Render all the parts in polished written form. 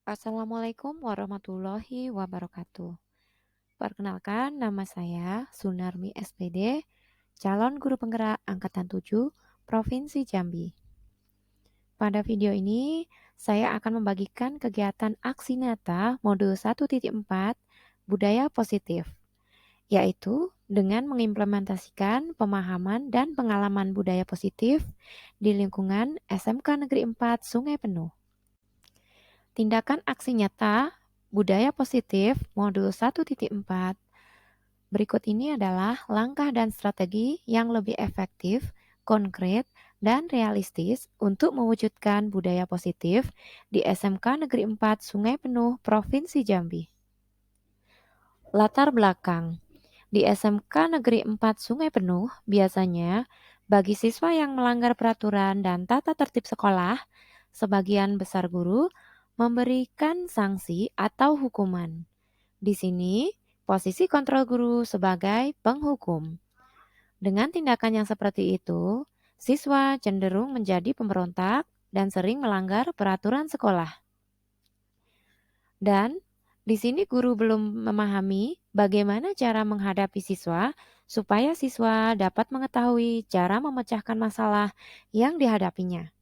Assalamualaikum warahmatullahi wabarakatuh. Perkenalkan, nama saya Sunarmi SPD, calon guru penggerak Angkatan 7, Provinsi Jambi. Pada video ini, saya akan membagikan kegiatan aksi nyata modul 1.4 Budaya Positif, yaitu dengan mengimplementasikan pemahaman dan pengalaman budaya positif di lingkungan SMK Negeri 4 Sungai Penuh. Tindakan aksi nyata budaya positif modul 1.4. Berikut ini adalah langkah dan strategi yang lebih efektif, konkret, dan realistis untuk mewujudkan budaya positif di SMK Negeri 4 Sungai Penuh, Provinsi Jambi. Latar belakang. Di SMK Negeri 4 Sungai Penuh, biasanya bagi siswa yang melanggar peraturan dan tata tertib sekolah, sebagian besar guru memberikan sanksi atau hukuman. Di sini, posisi kontrol guru sebagai penghukum. Dengan tindakan yang seperti itu, siswa cenderung menjadi pemberontak dan sering melanggar peraturan sekolah. Dan di sini guru belum memahami bagaimana cara menghadapi siswa supaya siswa dapat mengetahui cara memecahkan masalah yang dihadapinya.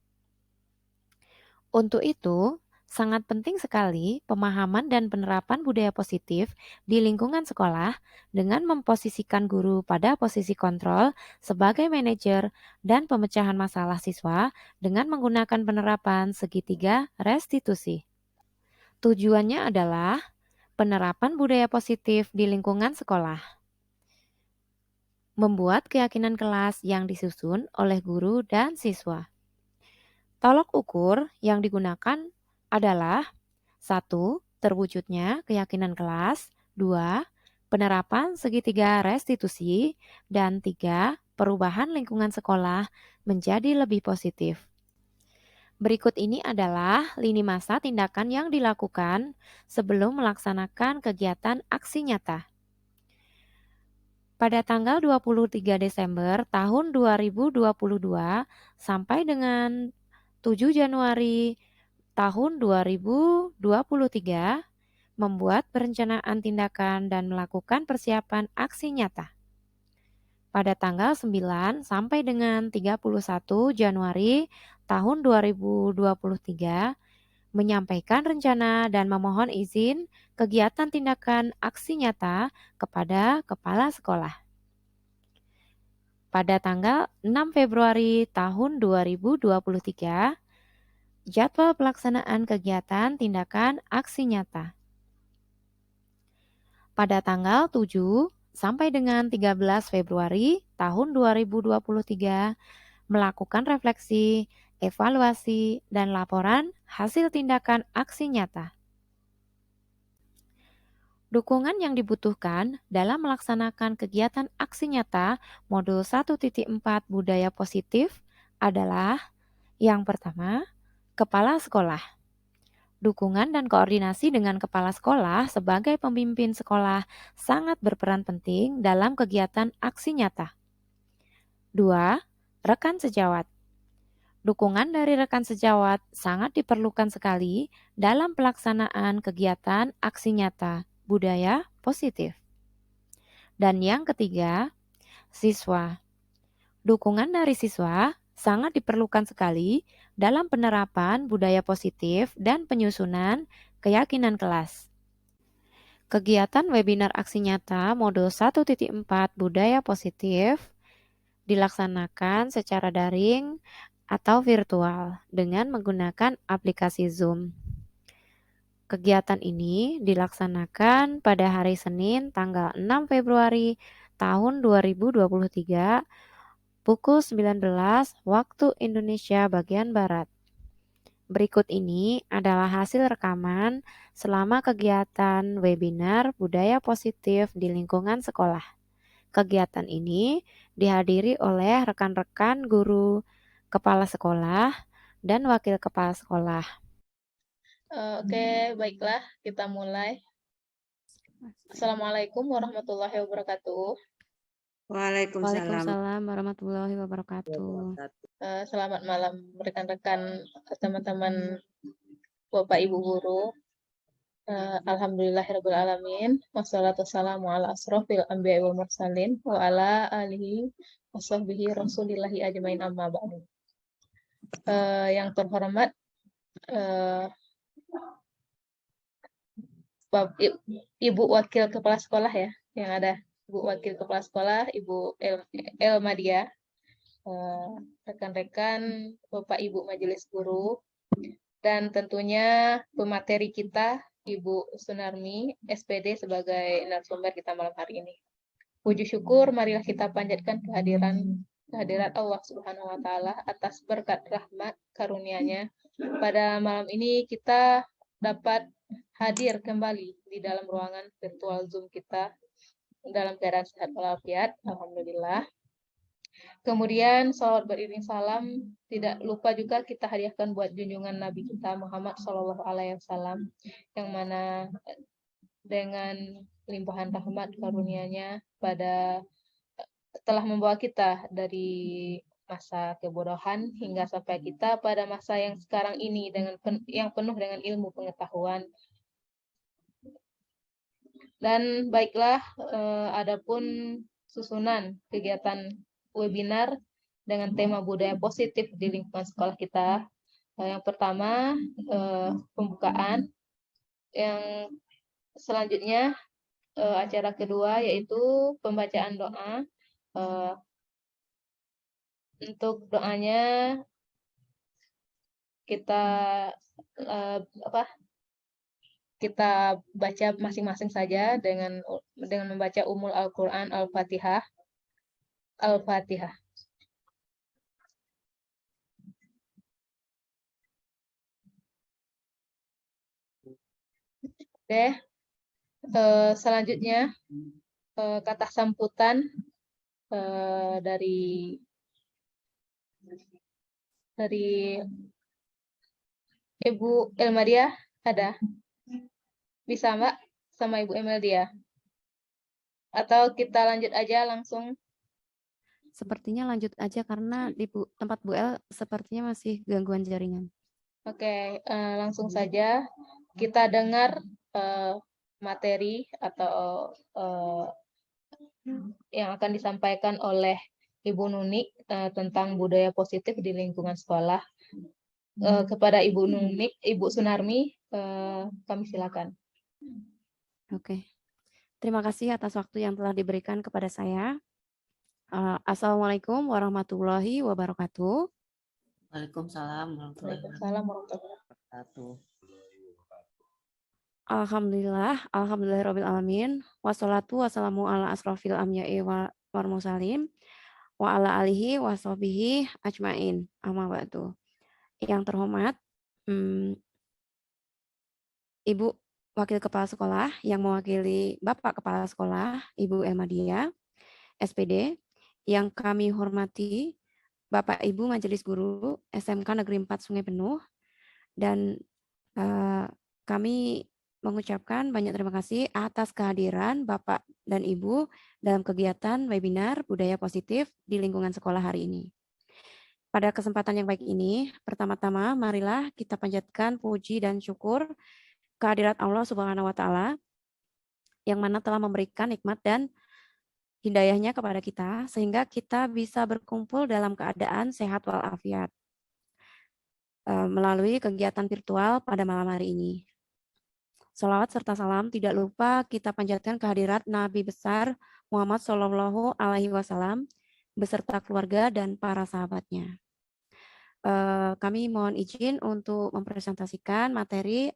Untuk itu, sangat penting sekali pemahaman dan penerapan budaya positif di lingkungan sekolah dengan memposisikan guru pada posisi kontrol sebagai manajer dan pemecahan masalah siswa dengan menggunakan penerapan segitiga restitusi. Tujuannya adalah penerapan budaya positif di lingkungan sekolah, membuat keyakinan kelas yang disusun oleh guru dan siswa. Tolok ukur yang digunakan adalah 1. Terwujudnya keyakinan kelas, 2. Penerapan segitiga restitusi, dan 3. Perubahan lingkungan sekolah menjadi lebih positif. Berikut ini adalah lini masa tindakan yang dilakukan sebelum melaksanakan kegiatan aksi nyata. Pada tanggal 23 Desember tahun 2022 sampai dengan 7 Januari tahun 2023, membuat perencanaan tindakan dan melakukan persiapan aksi nyata. Pada tanggal 9 sampai dengan 31 Januari tahun 2023, menyampaikan rencana dan memohon izin kegiatan tindakan aksi nyata kepada kepala sekolah. Pada tanggal 6 Februari tahun 2023, jadwal pelaksanaan kegiatan tindakan aksi nyata. Pada tanggal 7 sampai dengan 13 Februari tahun 2023, melakukan refleksi, evaluasi, dan laporan hasil tindakan aksi nyata. Dukungan yang dibutuhkan dalam melaksanakan kegiatan aksi nyata modul 1.4 budaya positif adalah yang pertama, kepala sekolah. Dukungan dan koordinasi dengan kepala sekolah sebagai pemimpin sekolah sangat berperan penting dalam kegiatan aksi nyata. 2. Rekan sejawat. Dukungan dari rekan sejawat sangat diperlukan sekali dalam pelaksanaan kegiatan aksi nyata budaya positif. Dan yang ketiga, siswa. Dukungan dari siswa sangat diperlukan sekali dalam penerapan budaya positif dan penyusunan keyakinan kelas. Kegiatan webinar aksi nyata modul 1.4 budaya positif dilaksanakan secara daring atau virtual dengan menggunakan aplikasi Zoom. Kegiatan ini dilaksanakan pada hari Senin tanggal 6 Februari tahun 2023 pukul 19 waktu Indonesia bagian Barat. Berikut ini adalah hasil rekaman selama kegiatan webinar budaya positif di lingkungan sekolah. Kegiatan ini dihadiri oleh rekan-rekan guru, kepala sekolah, dan wakil kepala sekolah. Oke, baiklah, kita mulai. Assalamualaikum warahmatullahi wabarakatuh. Waalaikumsalam Waalaikumsalam warahmatullahi wabarakatuh. Selamat malam rekan-rekan, teman-teman, Bapak Ibu guru. Alhamdulillahirabbil alamin. Wassalatu wassalamu ala asrofil anbiya'i wal mursalin wa ala alihi washabbihi rasulillahi ajmain amma ba'du. Yang terhormat Ibu Wakil Kepala Sekolah ya, yang ada Ibu Wakil Kepala Sekolah, Ibu Elmadia, rekan-rekan Bapak Ibu Majelis Guru, dan tentunya pemateri kita Ibu Sunarmi SPD sebagai narasumber kita malam hari ini. Puji syukur marilah kita panjatkan kehadirat Allah Subhanahu wa taala atas berkat rahmat karunia-Nya. Pada malam ini kita dapat hadir kembali di dalam ruangan virtual Zoom kita dalam keadaan sehat walafiat, alhamdulillah. Kemudian salawat beriring salam tidak lupa juga kita hadiahkan buat junjungan Nabi kita Muhammad SAW, yang mana dengan limpahan rahmat karunia-Nya telah membawa kita dari masa kebodohan hingga sampai kita pada masa yang sekarang ini yang penuh dengan ilmu pengetahuan. Dan baiklah, adapun susunan kegiatan webinar dengan tema budaya positif di lingkungan sekolah kita. Yang pertama, pembukaan. Yang selanjutnya, acara kedua yaitu pembacaan doa. Untuk doanya kita kita baca masing-masing saja dengan membaca Ummul Al-Quran Al-Fatihah. Al-Fatihah. Oke. Selanjutnya kata sambutan dari Ibu Elmadia ada? Bisa Mbak sama Ibu Elmadia? Atau kita lanjut aja langsung? Sepertinya lanjut aja karena di tempat Bu El sepertinya masih gangguan jaringan. Oke, langsung saja kita dengar materi atau yang akan disampaikan oleh Ibu Nunik tentang budaya positif di lingkungan sekolah. Kepada Ibu Nunik, Ibu Sunarmi, kami silakan. Oke. Terima kasih atas waktu yang telah diberikan kepada saya. Assalamualaikum warahmatullahi wabarakatuh. Waalaikumsalam warahmatullahi wabarakatuh. Alhamdulillahirabbil wassalatu wassalamu ala asrofil anbiya'i wal mursalin wa ala alihi washabihi ajmain. Amma ba'du. Yang terhormat, Ibu Wakil Kepala Sekolah yang mewakili Bapak Kepala Sekolah, Ibu Elmadia, SPD, yang kami hormati Bapak Ibu Majelis Guru SMK Negeri 4 Sungai Penuh, dan kami mengucapkan banyak terima kasih atas kehadiran Bapak dan Ibu dalam kegiatan webinar Budaya Positif di Lingkungan Sekolah hari ini. Pada kesempatan yang baik ini, pertama-tama marilah kita panjatkan puji dan syukur kehadirat Allah Subhanahu wa taala yang mana telah memberikan nikmat dan hidayahnya kepada kita sehingga kita bisa berkumpul dalam keadaan sehat walafiat melalui kegiatan virtual pada malam hari ini. Salawat serta salam tidak lupa kita panjatkan kehadirat Nabi besar Muhammad SAW beserta keluarga dan para sahabatnya. Kami mohon izin untuk mempresentasikan materi.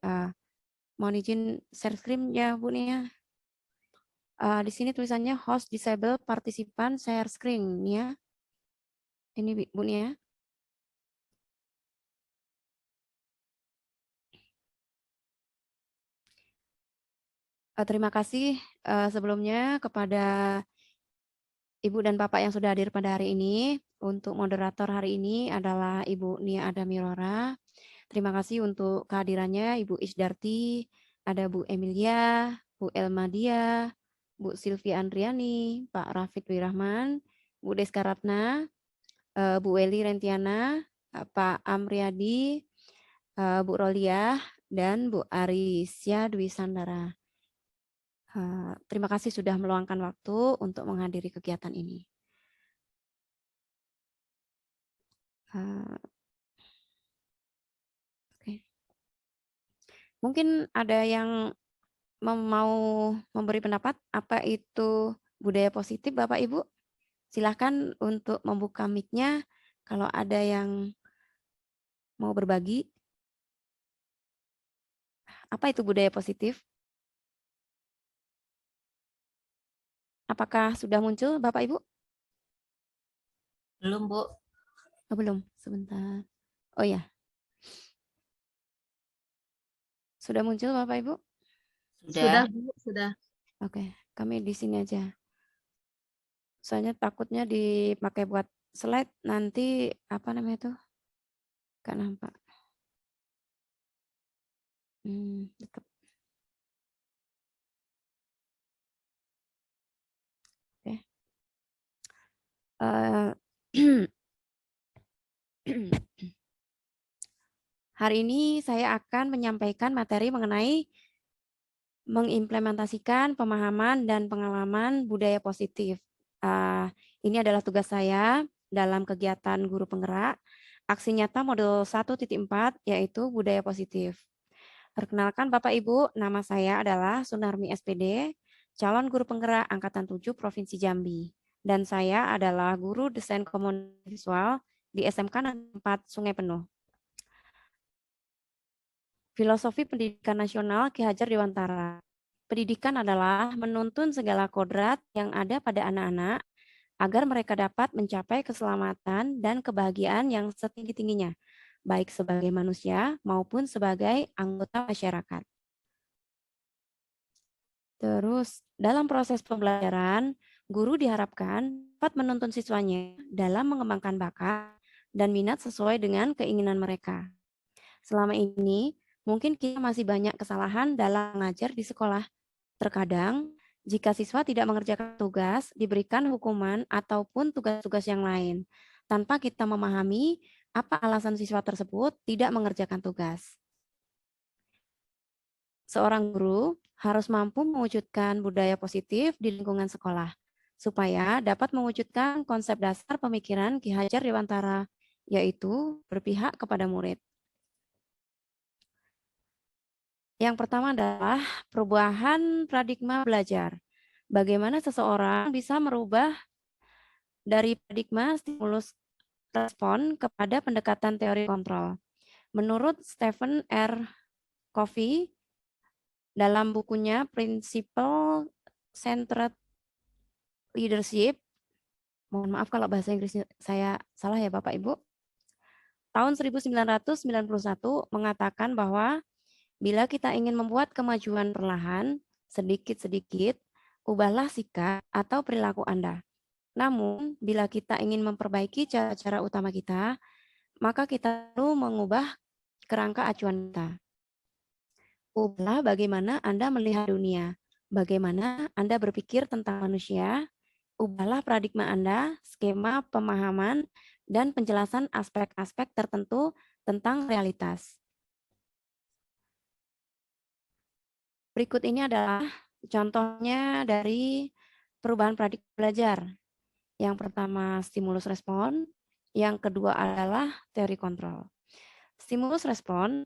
Mohon izin share screen ya Bu Nia. Di sini tulisannya host disable participant share screen ya. Ini Bu Nia. Terima kasih sebelumnya kepada Ibu dan Bapak yang sudah hadir pada hari ini. Untuk moderator hari ini adalah Ibu Nia Adamirora. Terima kasih untuk kehadirannya Ibu Isdarti, ada Bu Emilia, Bu Elmadia, Bu Silvia Andriani, Pak Rafid Wirahman, Bu Deska Ratna, Bu Eli Rentiana, Pak Amriadi, Bu Roliah, dan Bu Arisya Dwi Sandara. Terima kasih sudah meluangkan waktu untuk menghadiri kegiatan ini. Oke. Mungkin ada yang mau memberi pendapat apa itu budaya positif, Bapak Ibu? Silahkan untuk membuka mic-nya kalau ada yang mau berbagi. Apa itu budaya positif? Apakah sudah muncul, Bapak Ibu? Belum, Bu. Oh, belum, sebentar. Oh ya. Sudah muncul, Bapak Ibu? Sudah, Bu, sudah. Oke, kami di sini aja. Soalnya takutnya dipakai buat slide, nanti apa namanya itu? Gak nampak. Dekat. Oke. Hari ini saya akan menyampaikan materi mengenai mengimplementasikan pemahaman dan pengalaman budaya positif. Ini adalah tugas saya dalam kegiatan guru penggerak, aksi nyata modul 1.4, yaitu budaya positif. Perkenalkan Bapak Ibu, nama saya adalah Sunarmi SPD, calon guru penggerak Angkatan 7 Provinsi Jambi. Dan saya adalah guru desain komunikasi visual di SMK 4 Sungai Penuh. Filosofi Pendidikan Nasional Ki Hajar Dewantara. Pendidikan adalah menuntun segala kodrat yang ada pada anak-anak agar mereka dapat mencapai keselamatan dan kebahagiaan yang setinggi-tingginya, baik sebagai manusia maupun sebagai anggota masyarakat. Terus, dalam proses pembelajaran, guru diharapkan dapat menuntun siswanya dalam mengembangkan bakat dan minat sesuai dengan keinginan mereka. Selama ini, mungkin kita masih banyak kesalahan dalam mengajar di sekolah. Terkadang, jika siswa tidak mengerjakan tugas, diberikan hukuman ataupun tugas-tugas yang lain, tanpa kita memahami apa alasan siswa tersebut tidak mengerjakan tugas. Seorang guru harus mampu mewujudkan budaya positif di lingkungan sekolah, supaya dapat mewujudkan konsep dasar pemikiran Ki Hajar Dewantara, yaitu berpihak kepada murid. Yang pertama adalah perubahan paradigma belajar. Bagaimana seseorang bisa merubah dari paradigma stimulus respon kepada pendekatan teori kontrol. Menurut Stephen R. Covey, dalam bukunya Principle Centered Leadership, mohon maaf kalau bahasa Inggrisnya saya salah ya Bapak Ibu, tahun 1991 mengatakan bahwa bila kita ingin membuat kemajuan perlahan, sedikit-sedikit, ubahlah sikap atau perilaku Anda. Namun, bila kita ingin memperbaiki cara-cara utama kita, maka kita perlu mengubah kerangka acuan kita. Ubahlah bagaimana Anda melihat dunia, bagaimana Anda berpikir tentang manusia, ubahlah paradigma Anda, skema pemahaman, dan penjelasan aspek-aspek tertentu tentang realitas. Berikut ini adalah contohnya dari perubahan paradigma belajar. Yang pertama stimulus respon, yang kedua adalah teori kontrol. Stimulus respon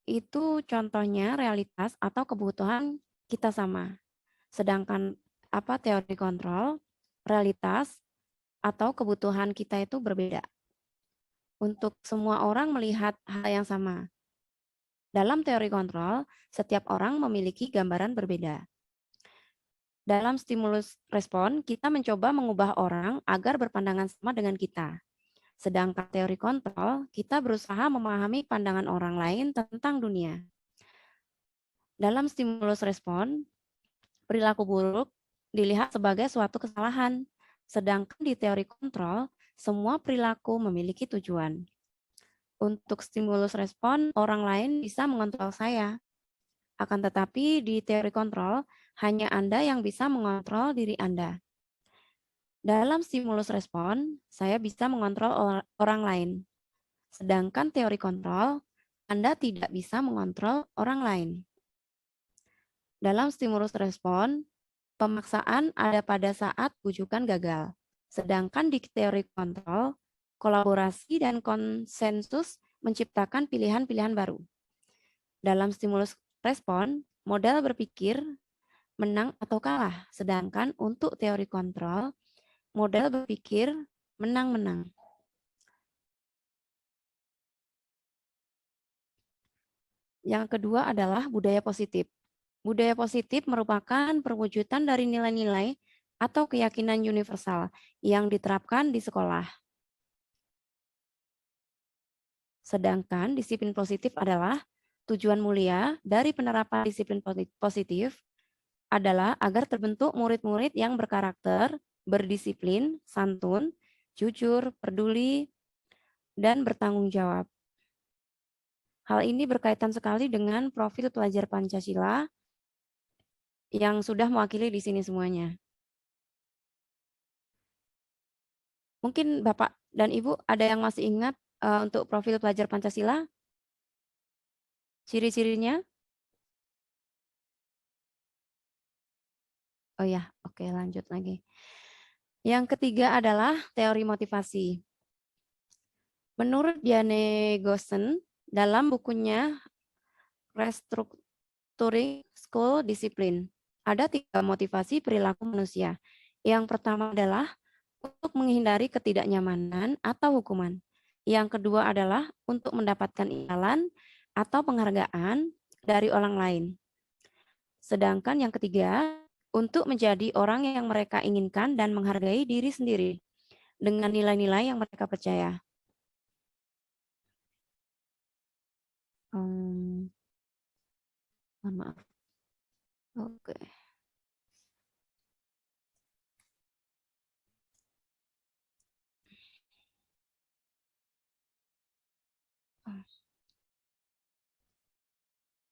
itu contohnya realitas atau kebutuhan kita sama. Sedangkan teori kontrol, realitas atau kebutuhan kita itu berbeda. Untuk semua orang melihat hal yang sama. Dalam teori kontrol, setiap orang memiliki gambaran berbeda. Dalam stimulus respon, kita mencoba mengubah orang agar berpandangan sama dengan kita. Sedangkan teori kontrol, kita berusaha memahami pandangan orang lain tentang dunia. Dalam stimulus respon, perilaku buruk dilihat sebagai suatu kesalahan. Sedangkan di teori kontrol, semua perilaku memiliki tujuan. Untuk stimulus respon, orang lain bisa mengontrol saya. Akan tetapi di teori kontrol, hanya Anda yang bisa mengontrol diri Anda. Dalam stimulus respon, saya bisa mengontrol orang lain. Sedangkan teori kontrol, Anda tidak bisa mengontrol orang lain. Dalam stimulus respon, pemaksaan ada pada saat bujukan gagal. Sedangkan di teori kontrol, kolaborasi dan konsensus menciptakan pilihan-pilihan baru. Dalam stimulus respon, modal berpikir menang atau kalah. Sedangkan untuk teori kontrol, modal berpikir menang-menang. Yang kedua adalah budaya positif. Budaya positif merupakan perwujudan dari nilai-nilai atau keyakinan universal yang diterapkan di sekolah. Sedangkan disiplin positif adalah tujuan mulia dari penerapan disiplin positif adalah agar terbentuk murid-murid yang berkarakter, berdisiplin, santun, jujur, peduli, dan bertanggung jawab. Hal ini berkaitan sekali dengan profil pelajar Pancasila yang sudah mewakili di sini semuanya. Mungkin Bapak dan Ibu ada yang masih ingat untuk profil pelajar Pancasila? Ciri-cirinya? Oh ya, oke, lanjut lagi. Yang ketiga adalah teori motivasi. Menurut Diane Gossen, dalam bukunya Restructuring School Discipline, ada 3 motivasi perilaku manusia. Yang pertama adalah untuk menghindari ketidaknyamanan atau hukuman. Yang kedua adalah untuk mendapatkan imbalan atau penghargaan dari orang lain. Sedangkan yang ketiga, untuk menjadi orang yang mereka inginkan dan menghargai diri sendiri dengan nilai-nilai yang mereka percaya. Mohon maaf. Oke.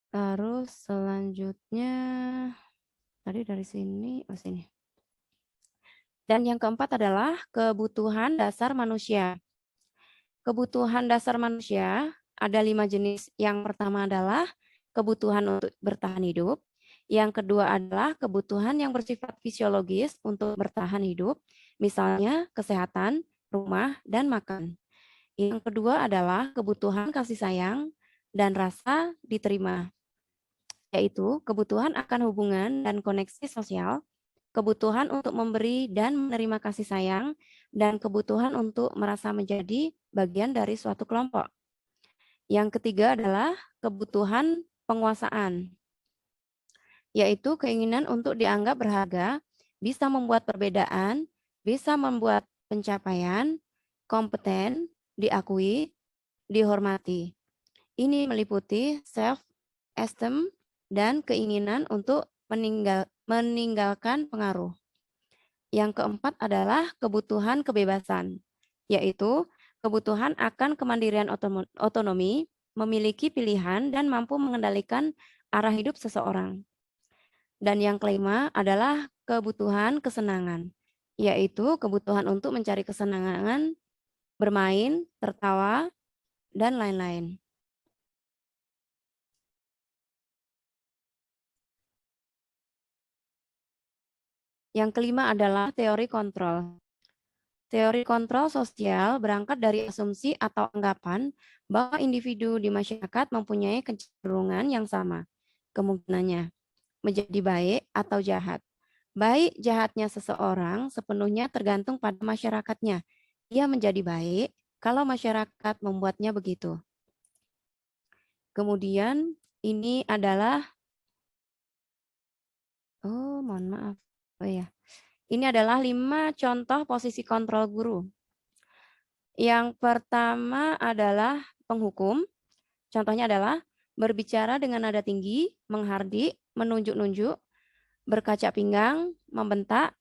Terus selanjutnya tadi dari sini, sini. Dan yang keempat adalah kebutuhan dasar manusia. Kebutuhan dasar manusia ada 5 jenis. Yang pertama adalah kebutuhan untuk bertahan hidup. Yang kedua adalah kebutuhan yang bersifat fisiologis untuk bertahan hidup, misalnya kesehatan, rumah, dan makan. Yang kedua adalah kebutuhan kasih sayang dan rasa diterima, yaitu kebutuhan akan hubungan dan koneksi sosial, kebutuhan untuk memberi dan menerima kasih sayang, dan kebutuhan untuk merasa menjadi bagian dari suatu kelompok. Yang ketiga adalah kebutuhan penguasaan, yaitu keinginan untuk dianggap berharga, bisa membuat perbedaan, bisa membuat pencapaian, kompeten, diakui, dihormati. Ini meliputi self-esteem dan keinginan untuk meninggalkan pengaruh. Yang keempat adalah kebutuhan kebebasan, yaitu kebutuhan akan kemandirian otonomi, memiliki pilihan, dan mampu mengendalikan arah hidup seseorang. Dan yang kelima adalah kebutuhan kesenangan, yaitu kebutuhan untuk mencari kesenangan, bermain, tertawa, dan lain-lain. Yang kelima adalah teori kontrol. Teori kontrol sosial berangkat dari asumsi atau anggapan bahwa individu di masyarakat mempunyai kecenderungan yang sama, kemungkinannya menjadi baik atau jahat. Baik jahatnya seseorang sepenuhnya tergantung pada masyarakatnya. Ia menjadi baik kalau masyarakat membuatnya begitu. Kemudian ini adalah, mohon maaf. Ini adalah 5 contoh posisi kontrol guru. Yang pertama adalah penghukum. Contohnya adalah berbicara dengan nada tinggi, menghardik, menunjuk-nunjuk, berkaca pinggang, membentak,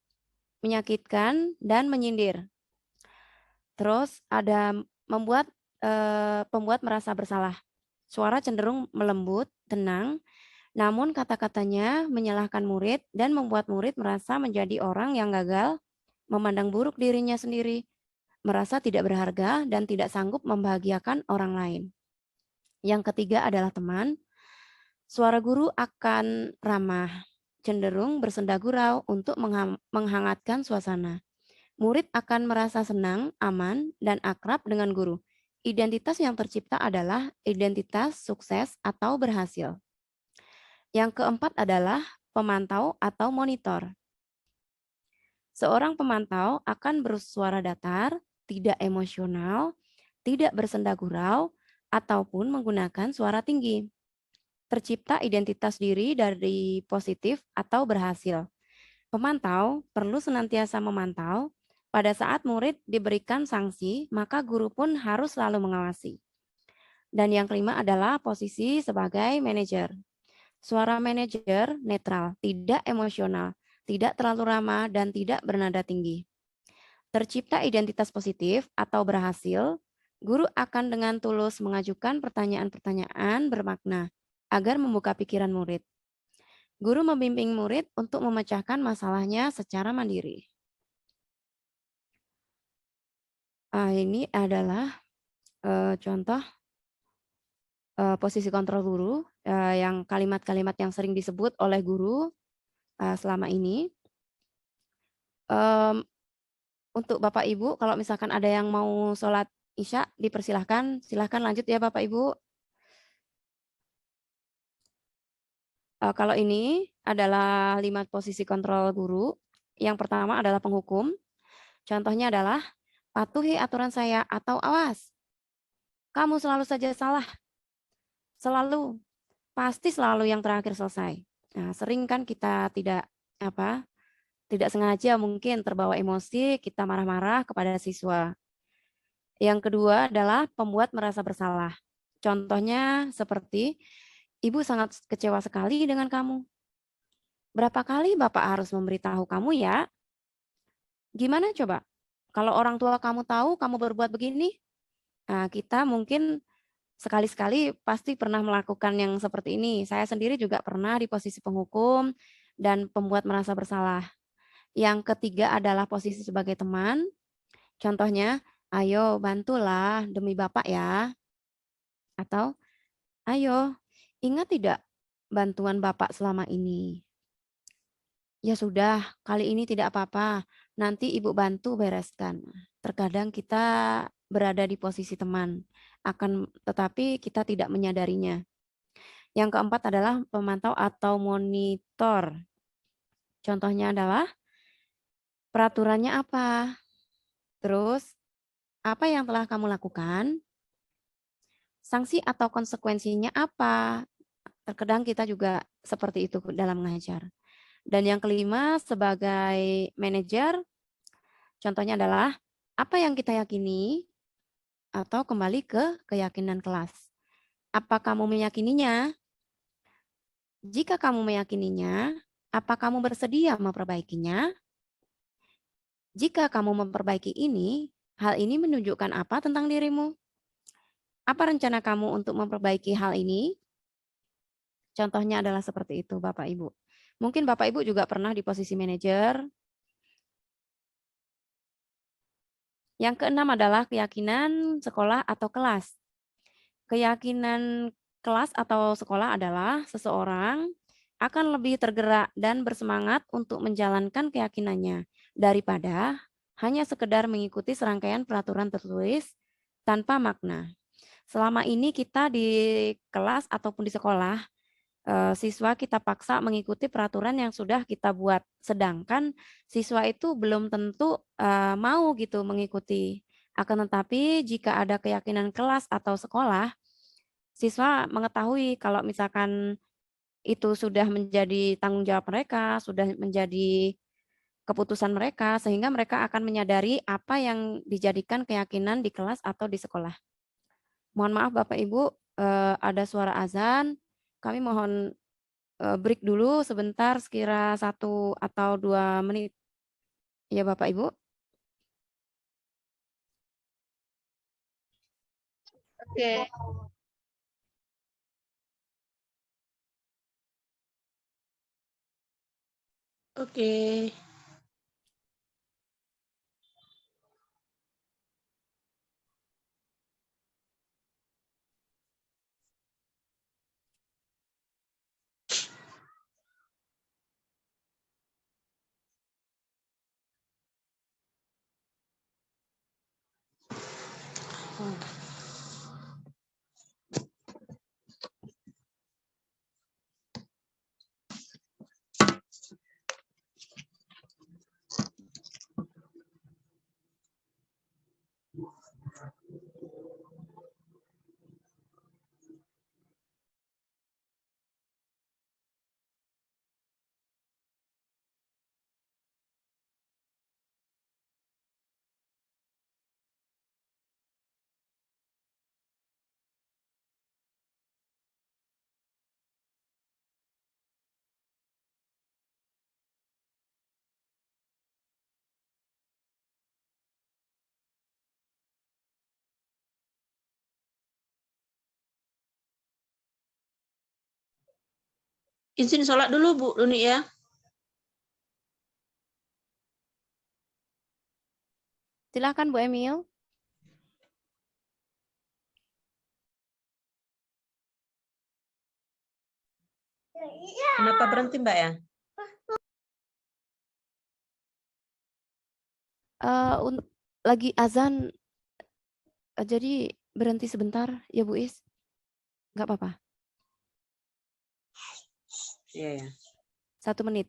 menyakitkan, dan menyindir. Terus ada membuat pembuat merasa bersalah. Suara cenderung melembut, tenang, namun kata-katanya menyalahkan murid dan membuat murid merasa menjadi orang yang gagal, memandang buruk dirinya sendiri, merasa tidak berharga dan tidak sanggup membahagiakan orang lain. Yang ketiga adalah teman. Suara guru akan ramah, cenderung bersenda gurau untuk menghangatkan suasana. Murid akan merasa senang, aman, dan akrab dengan guru. Identitas yang tercipta adalah identitas sukses atau berhasil. Yang keempat adalah pemantau atau monitor. Seorang pemantau akan bersuara datar, tidak emosional, tidak bersenda gurau, ataupun menggunakan suara tinggi. Tercipta identitas diri dari positif atau berhasil. Pemantau perlu senantiasa memantau. Pada saat murid diberikan sanksi, maka guru pun harus selalu mengawasi. Dan yang kelima adalah posisi sebagai manajer. Suara manajer netral, tidak emosional, tidak terlalu ramah, dan tidak bernada tinggi. Tercipta identitas positif atau berhasil, guru akan dengan tulus mengajukan pertanyaan-pertanyaan bermakna agar membuka pikiran murid. Guru membimbing murid untuk memecahkan masalahnya secara mandiri. Ini adalah contoh posisi kontrol guru, yang kalimat-kalimat yang sering disebut oleh guru selama ini. Untuk Bapak Ibu, kalau misalkan ada yang mau sholat Isya, dipersilahkan. Silahkan lanjut ya Bapak Ibu. Kalau ini adalah 5 posisi kontrol guru. Yang pertama adalah penghukum. Contohnya adalah, patuhi aturan saya atau awas. Kamu selalu saja salah. Selalu. Pasti selalu yang terakhir selesai. Nah, sering kan kita tidak sengaja mungkin terbawa emosi, kita marah-marah kepada siswa. Yang kedua adalah pembuat merasa bersalah. Contohnya seperti, Ibu sangat kecewa sekali dengan kamu. Berapa kali Bapak harus memberitahu kamu ya? Gimana coba? Kalau orang tua kamu tahu kamu berbuat begini, kita mungkin sekali-sekali pasti pernah melakukan yang seperti ini. Saya sendiri juga pernah di posisi penghukum dan pembuat merasa bersalah. Yang ketiga adalah posisi sebagai teman. Contohnya, ayo bantulah demi Bapak ya. Atau, ayo ingat tidak bantuan Bapak selama ini? Ya sudah, kali ini tidak apa-apa. Nanti Ibu bantu bereskan. Terkadang kita berada di posisi teman, tetapi kita tidak menyadarinya. Yang keempat adalah pemantau atau monitor. Contohnya adalah peraturannya apa? Terus, apa yang telah kamu lakukan? Sanksi atau konsekuensinya apa? Terkadang kita juga seperti itu dalam mengajar. Dan yang kelima, sebagai manajer, contohnya adalah apa yang kita yakini atau kembali ke keyakinan kelas. Apa kamu meyakininya? Jika kamu meyakininya, apa kamu bersedia memperbaikinya? Jika kamu memperbaiki ini, hal ini menunjukkan apa tentang dirimu? Apa rencana kamu untuk memperbaiki hal ini? Contohnya adalah seperti itu, Bapak Ibu. Mungkin Bapak Ibu juga pernah di posisi manajer. Yang keenam adalah keyakinan sekolah atau kelas. Keyakinan kelas atau sekolah adalah seseorang akan lebih tergerak dan bersemangat untuk menjalankan keyakinannya daripada hanya sekedar mengikuti serangkaian peraturan tertulis tanpa makna. Selama ini kita di kelas ataupun di sekolah, siswa kita paksa mengikuti peraturan yang sudah kita buat, sedangkan siswa itu belum tentu mau gitu mengikuti. Akan tetapi jika ada keyakinan kelas atau sekolah, siswa mengetahui kalau misalkan itu sudah menjadi tanggung jawab mereka, sudah menjadi keputusan mereka, sehingga mereka akan menyadari apa yang dijadikan keyakinan di kelas atau di sekolah. Mohon maaf Bapak Ibu, ada suara azan. Kami mohon break dulu sebentar, sekira 1 atau 2 menit. Ya Bapak Ibu. Oke. Oke. Izin sholat dulu Bu Duni ya. Silakan Bu Emil. Kenapa berhenti Mbak ya? Lagi azan, jadi berhenti sebentar ya Bu Is. Nggak apa-apa. Iya ya. 1 menit.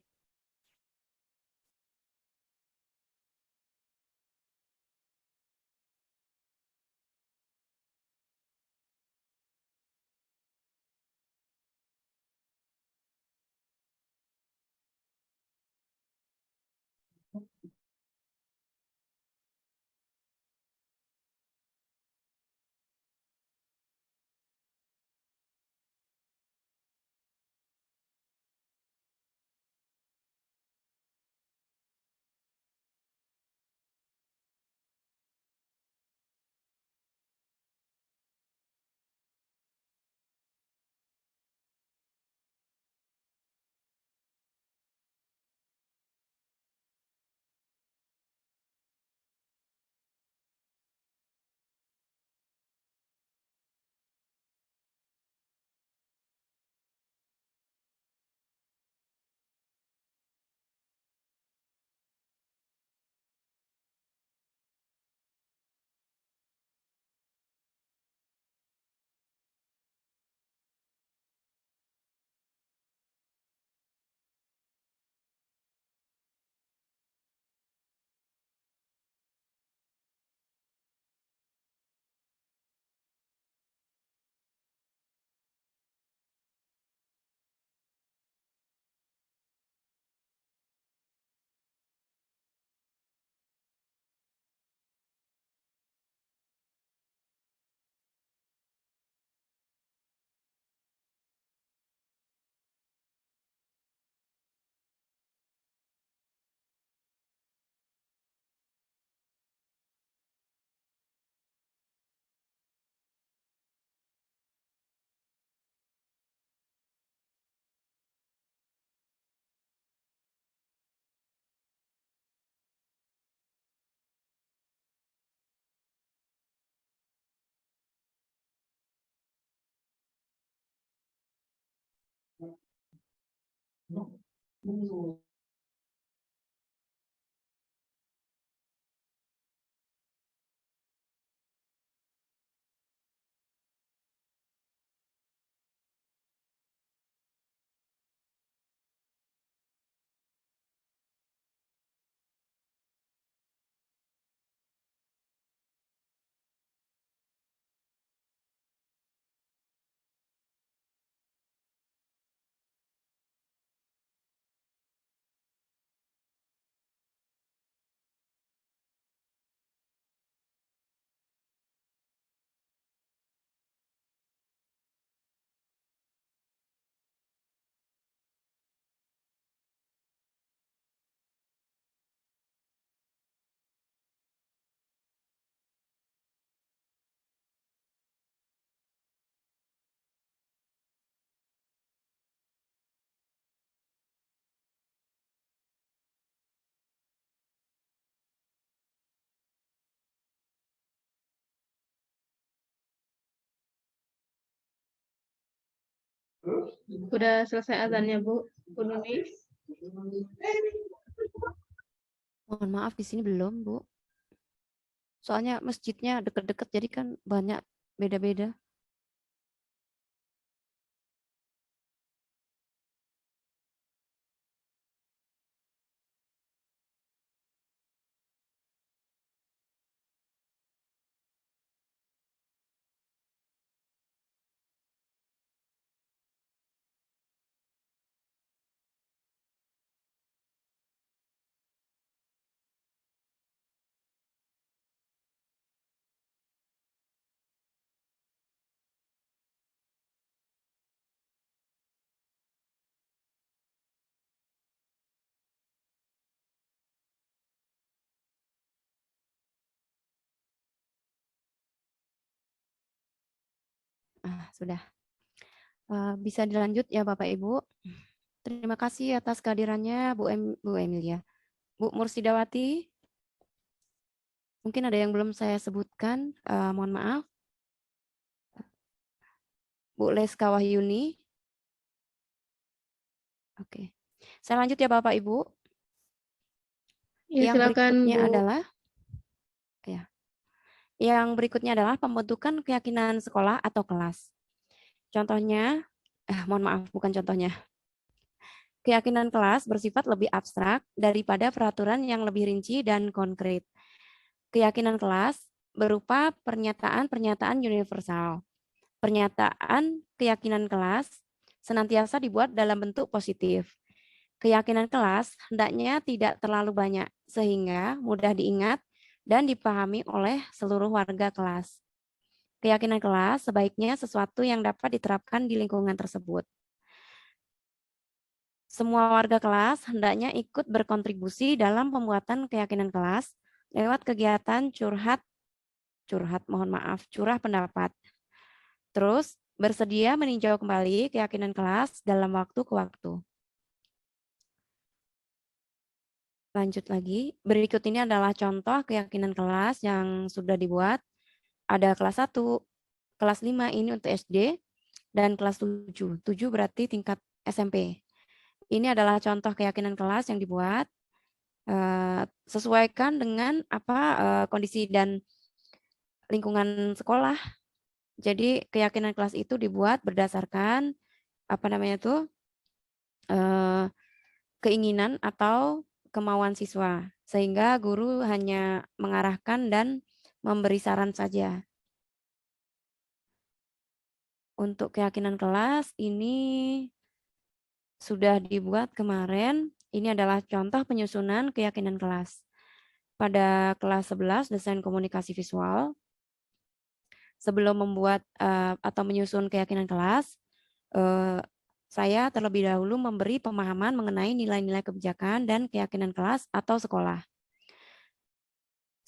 Udah selesai azannya, Bu Nuni? Mohon maaf di sini belum, Bu. Soalnya masjidnya deket-deket, jadi kan banyak beda-beda. Sudah. Bisa dilanjut ya Bapak Ibu. Terima kasih atas kehadirannya Bu Emilia. Bu Mursidawati, mungkin ada yang belum saya sebutkan, mohon maaf. Bu Leska Wahyuni. Oke. Saya lanjut ya Bapak Ibu. Ya, Yang silakan, berikutnya Bu. adalah pembentukan keyakinan sekolah atau kelas. Contohnya, mohon maaf, bukan contohnya. Keyakinan kelas bersifat lebih abstrak daripada peraturan yang lebih rinci dan konkret. Keyakinan kelas berupa pernyataan-pernyataan universal. Pernyataan keyakinan kelas senantiasa dibuat dalam bentuk positif. Keyakinan kelas hendaknya tidak terlalu banyak, sehingga mudah diingat dan dipahami oleh seluruh warga kelas. Keyakinan kelas sebaiknya sesuatu yang dapat diterapkan di lingkungan tersebut. Semua warga kelas hendaknya ikut berkontribusi dalam pembuatan keyakinan kelas lewat kegiatan curah pendapat. Terus, bersedia meninjau kembali keyakinan kelas dalam waktu ke waktu. Lanjut lagi, berikut ini adalah contoh keyakinan kelas yang sudah dibuat. Ada kelas 1, kelas 5 ini untuk SD, dan kelas 7. 7 berarti tingkat SMP. Ini adalah contoh keyakinan kelas yang dibuat. Sesuaikan dengan kondisi dan lingkungan sekolah. Jadi keyakinan kelas itu dibuat berdasarkan keinginan atau kemauan siswa, sehingga guru hanya mengarahkan dan memberi saran saja. Untuk keyakinan kelas ini sudah dibuat kemarin. Ini adalah contoh penyusunan keyakinan kelas. Pada kelas 11 desain komunikasi visual, sebelum membuat atau menyusun keyakinan kelas, saya terlebih dahulu memberi pemahaman mengenai nilai-nilai kebijakan dan keyakinan kelas atau sekolah.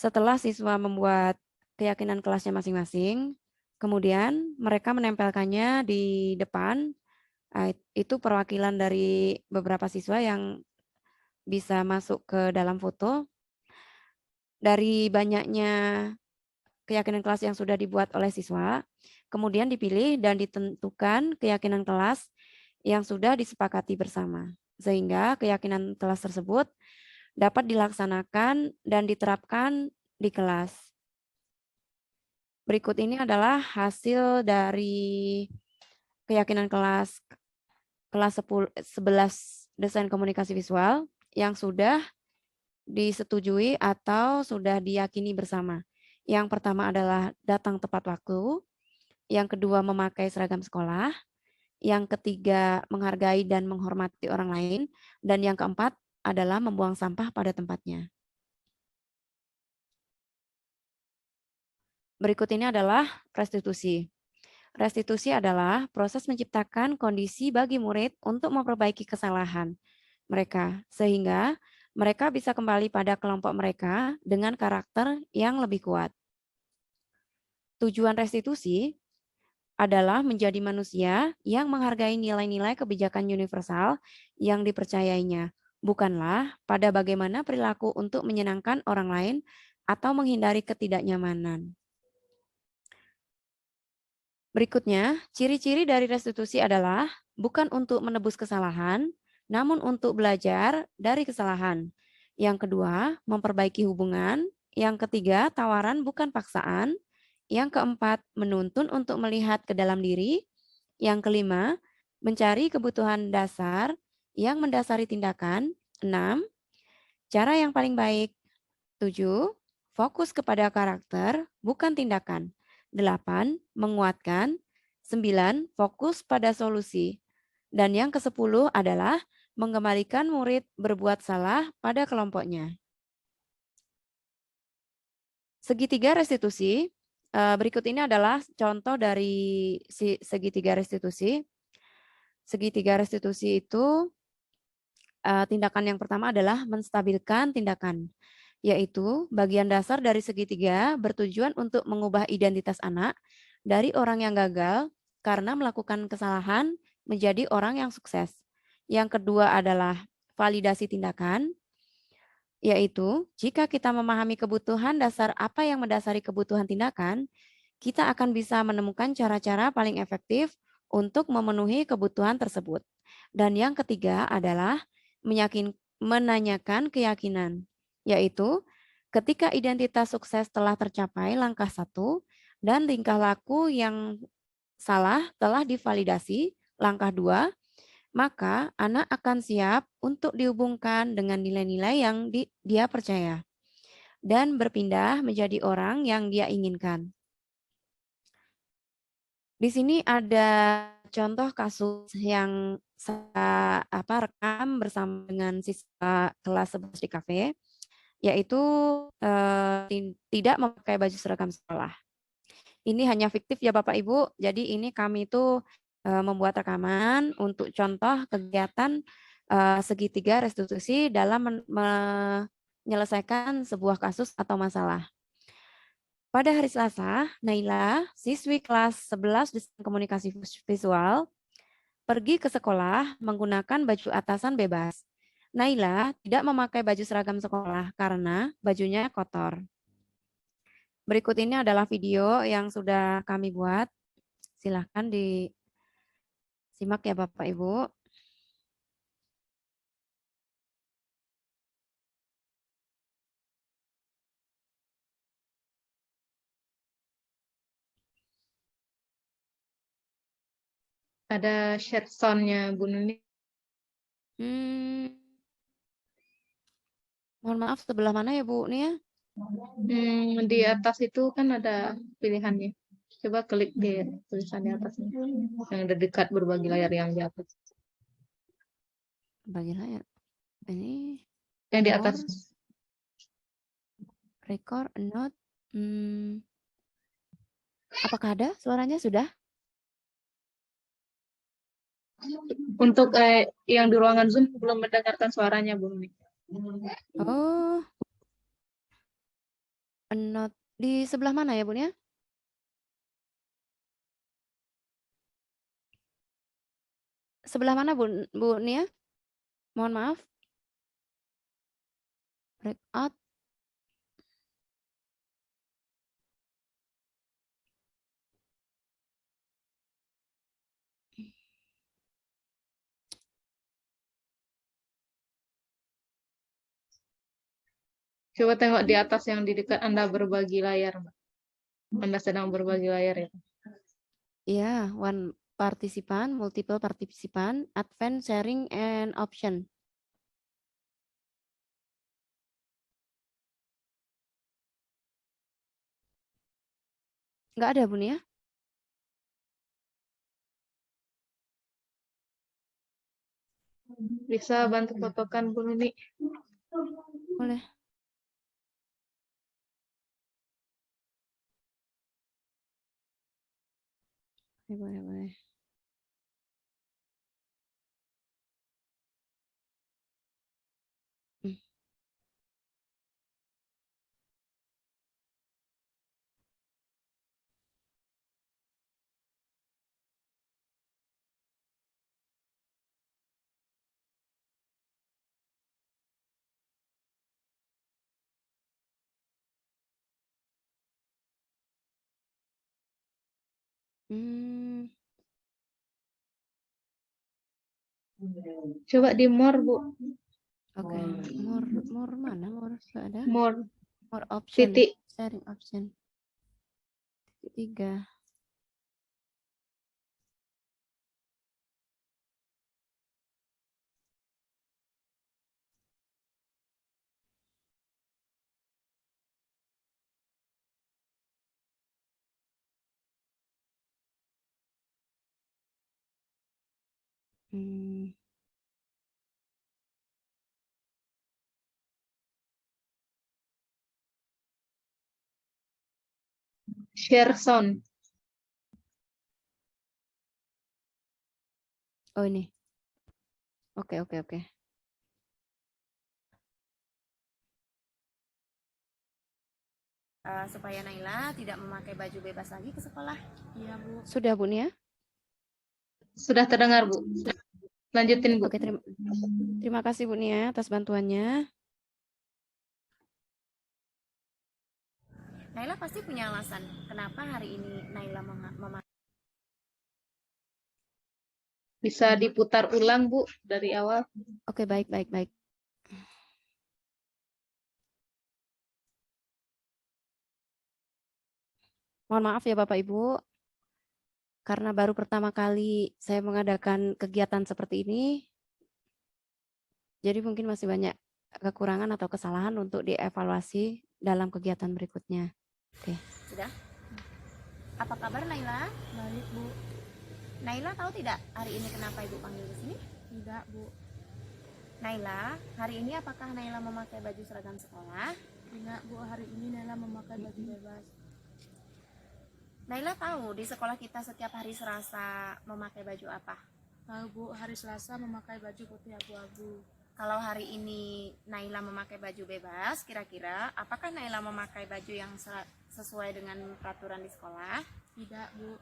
Setelah siswa membuat keyakinan kelasnya masing-masing, kemudian mereka menempelkannya di depan. Itu perwakilan dari beberapa siswa yang bisa masuk ke dalam foto. Dari banyaknya keyakinan kelas yang sudah dibuat oleh siswa, kemudian dipilih dan ditentukan keyakinan kelas yang sudah disepakati bersama, sehingga keyakinan kelas tersebut dapat dilaksanakan dan diterapkan di kelas. Berikut ini adalah hasil dari keyakinan kelas 11 desain komunikasi visual yang sudah disetujui atau sudah diyakini bersama. Yang pertama adalah datang tepat waktu, yang kedua memakai seragam sekolah, yang ketiga menghargai dan menghormati orang lain, dan yang keempat adalah membuang sampah pada tempatnya. Berikut ini adalah restitusi. Restitusi adalah proses menciptakan kondisi bagi murid untuk memperbaiki kesalahan mereka, sehingga mereka bisa kembali pada kelompok mereka dengan karakter yang lebih kuat. Tujuan restitusi adalah menjadi manusia yang menghargai nilai-nilai kebijakan universal yang dipercayainya, bukanlah pada bagaimana perilaku untuk menyenangkan orang lain atau menghindari ketidaknyamanan. Berikutnya, ciri-ciri dari restitusi adalah bukan untuk menebus kesalahan, namun untuk belajar dari kesalahan. Yang kedua, memperbaiki hubungan. Yang ketiga, tawaran bukan paksaan. Yang keempat, menuntun untuk melihat ke dalam diri. Yang kelima, mencari kebutuhan dasar yang mendasari tindakan. 6, cara yang paling baik. 7, fokus kepada karakter, bukan tindakan. 8, menguatkan. 9, fokus pada solusi. Dan yang ke-10 adalah mengembalikan murid berbuat salah pada kelompoknya. Segitiga restitusi, berikut ini adalah contoh dari segitiga restitusi. Segitiga restitusi itu tindakan yang pertama adalah menstabilkan tindakan, yaitu bagian dasar dari segitiga bertujuan untuk mengubah identitas anak dari orang yang gagal karena melakukan kesalahan menjadi orang yang sukses. Yang kedua adalah validasi tindakan, yaitu jika kita memahami kebutuhan dasar apa yang mendasari kebutuhan tindakan, kita akan bisa menemukan cara-cara paling efektif untuk memenuhi kebutuhan tersebut. Dan yang ketiga adalah menanyakan keyakinan, yaitu ketika identitas sukses telah tercapai langkah 1 dan tingkah laku yang salah telah divalidasi langkah 2, maka anak akan siap untuk dihubungkan dengan nilai-nilai yang dia percaya dan berpindah menjadi orang yang dia inginkan. Di sini ada contoh kasus yang saya rekam bersama dengan siswa kelas 11 di kafe, yaitu tidak memakai baju seragam sekolah. Ini hanya fiktif ya Bapak Ibu, jadi ini kami itu membuat rekaman untuk contoh kegiatan segitiga restitusi dalam menyelesaikan sebuah kasus atau masalah. Pada hari Selasa, Naila, siswi kelas 11 Desain Komunikasi Visual, pergi ke sekolah menggunakan baju atasan bebas. Naila tidak memakai baju seragam sekolah karena bajunya kotor. Berikut ini adalah video yang sudah kami buat. Silahkan disimak ya Bapak Ibu. Ada share sound-nya Bu Nuni. Mohon maaf, sebelah mana ya Bu Nia? Di atas itu kan ada pilihannya. Coba klik di tulisan di atasnya. Yang ada dekat berbagi layar yang di atas. Berbagi layar. Ini yang di atas. Record a note. Apakah ada suaranya sudah? Untuk yang di ruangan Zoom belum mendengarkan suaranya Bu Nuni. Oh. A note di sebelah mana ya Bu Nia? Sebelah mana Bu Nia? Mohon maaf. Breakout. Coba tengok di atas yang di dekat Anda berbagi layar, Mbak. Anda sedang berbagi layar ya. Iya, one participant, multiple participant, advanced sharing and option. Nggak ada, Bu Nia? Bisa bantu fotokan Bu Nuni? Boleh. Boleh. Coba di more, Bu. Oke. More mana? More nggak ada? More. More option. Titik. Sharing option. Titik 3. Share sound. Oh ini. Oke. Supaya Naila tidak memakai baju bebas lagi ke sekolah. Iya, Bu. Sudah, Bu Nia? Sudah terdengar, Bu. Lanjutin, Bu. Oke, terima kasih Bu Nia atas bantuannya. Naila pasti punya alasan kenapa hari ini Naila memakai. Bisa diputar ulang, Bu, dari awal. Oke, baik. Mohon maaf ya Bapak Ibu, karena baru pertama kali saya mengadakan kegiatan seperti ini, jadi mungkin masih banyak kekurangan atau kesalahan untuk dievaluasi dalam kegiatan berikutnya. Oke, sudah? Apa kabar Naila? Baik, Bu. Naila tahu tidak hari ini kenapa Ibu panggil ke sini? Tidak, Bu. Naila, hari ini apakah Naila memakai baju seragam sekolah? Tidak, Bu. Hari ini Naila memakai baju bebas. Naila tahu di sekolah kita setiap hari Selasa memakai baju apa? Tahu, Bu. Hari Selasa memakai baju putih abu-abu. Kalau hari ini Naila memakai baju bebas, kira-kira apakah Naila memakai baju yang sesuai dengan peraturan di sekolah? Tidak, Bu.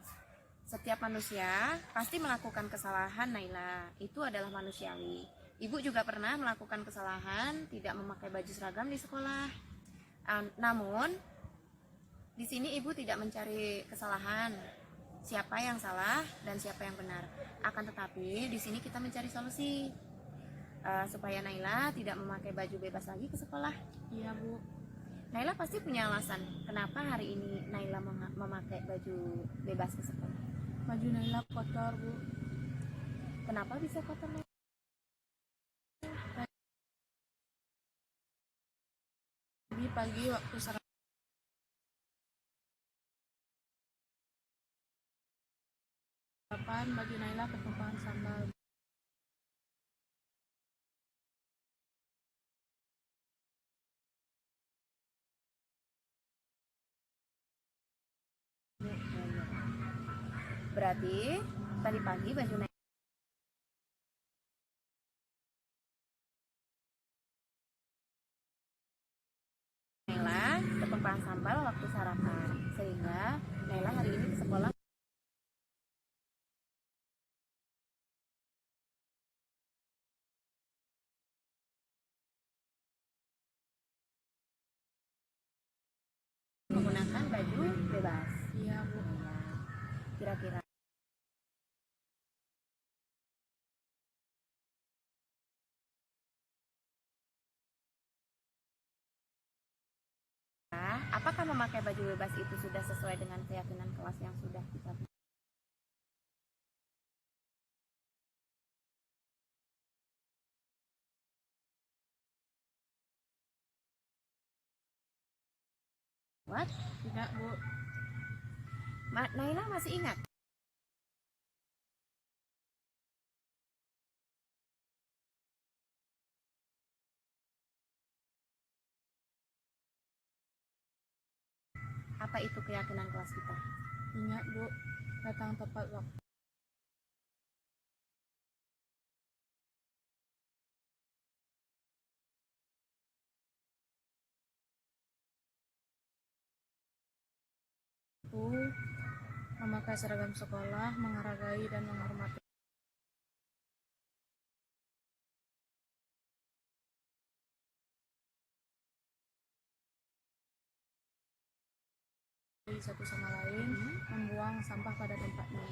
Setiap manusia pasti melakukan kesalahan, Naila. Itu adalah manusiawi. Ibu juga pernah melakukan kesalahan, tidak memakai baju seragam di sekolah. Namun, di sini Ibu tidak mencari kesalahan, siapa yang salah dan siapa yang benar. Akan tetapi, di sini kita mencari solusi. Supaya Naila tidak memakai baju bebas lagi ke sekolah. Iya, Bu. Naila pasti punya alasan kenapa hari ini Naila memakai baju bebas ke sekolah. Baju Naila kotor, Bu. Kenapa bisa kotor? Tadi pagi waktu sarapan, baju Naila ketumpahan sambal. Berarti tadi pagi baju Naila ketumpahan sambal waktu sarapan, sehingga Naila hari ini ke sekolah menggunakan baju bebas. Iya, Bu. Kira-kira apakah memakai baju bebas itu sudah sesuai dengan keyakinan kelas yang sudah kita buat? Tidak, Bu. Naila masih ingat? Apa itu keyakinan kelas kita? Ingat, Bu. Datang tepat waktu. Memakai seragam sekolah, menghargai dan menghormati satu sama lain, membuang sampah pada tempatnya.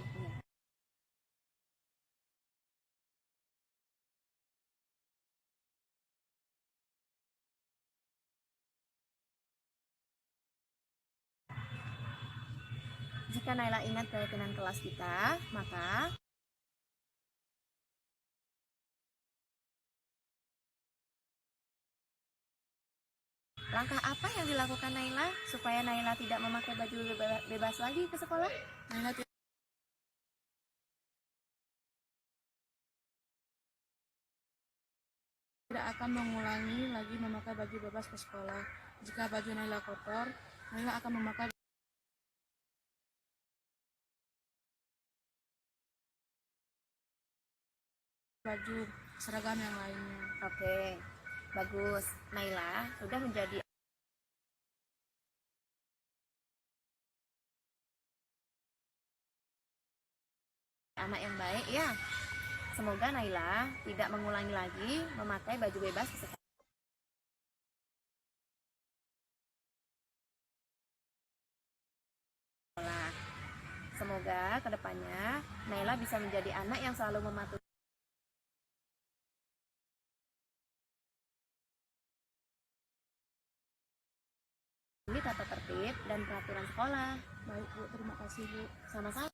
Jika Naila ingat keyakinan kelas kita, maka langkah apa yang dilakukan Naila supaya Naila tidak memakai baju bebas lagi ke sekolah? Naila tidak akan mengulangi lagi memakai baju bebas ke sekolah. Jika baju Naila kotor, Naila akan memakai baju seragam yang lainnya. Oke, bagus. Naila sudah menjadi anak yang baik ya. Semoga Naila tidak mengulangi lagi memakai baju bebas ke sekolah. Semoga kedepannya Naila bisa menjadi anak yang selalu mematuhi tata tertib dan peraturan sekolah. Baik Bu, terima kasih Bu. Sama-sama.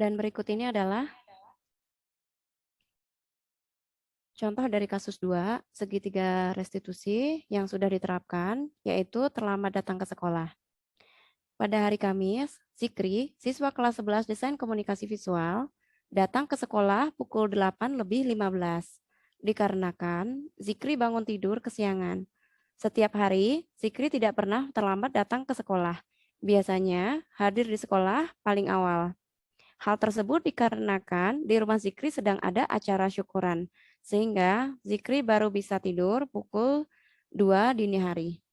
Dan berikut ini adalah contoh dari kasus 2, segitiga restitusi yang sudah diterapkan, yaitu terlambat datang ke sekolah. Pada hari Kamis, Zikri, siswa kelas 11 Desain Komunikasi Visual, datang ke sekolah pukul 8:15, dikarenakan Zikri bangun tidur kesiangan. Setiap hari, Zikri tidak pernah terlambat datang ke sekolah. Biasanya hadir di sekolah paling awal. Hal tersebut dikarenakan di rumah Zikri sedang ada acara syukuran, sehingga Zikri baru bisa tidur pukul 2 dini hari.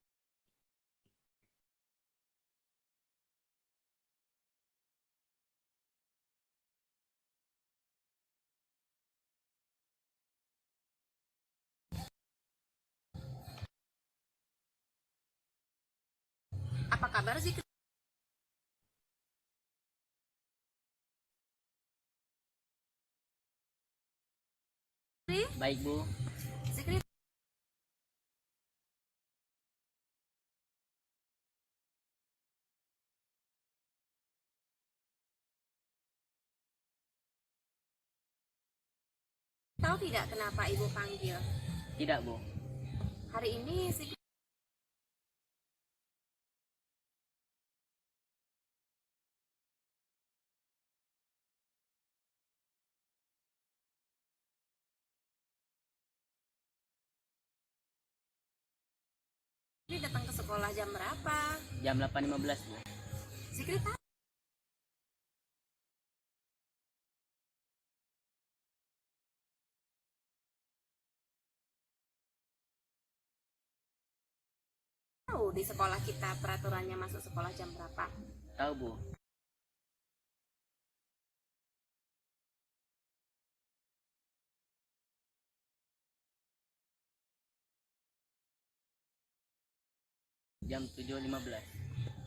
Apa kabar Zikri? Baik Bu. Zikri tahu tidak kenapa Ibu panggil? Tidak Bu. Hari ini Zikri datang ke sekolah jam berapa? Jam 8:15 Bu. Zikri tahu di sekolah kita peraturannya masuk sekolah jam berapa? Tahu Bu. Jam 7:15.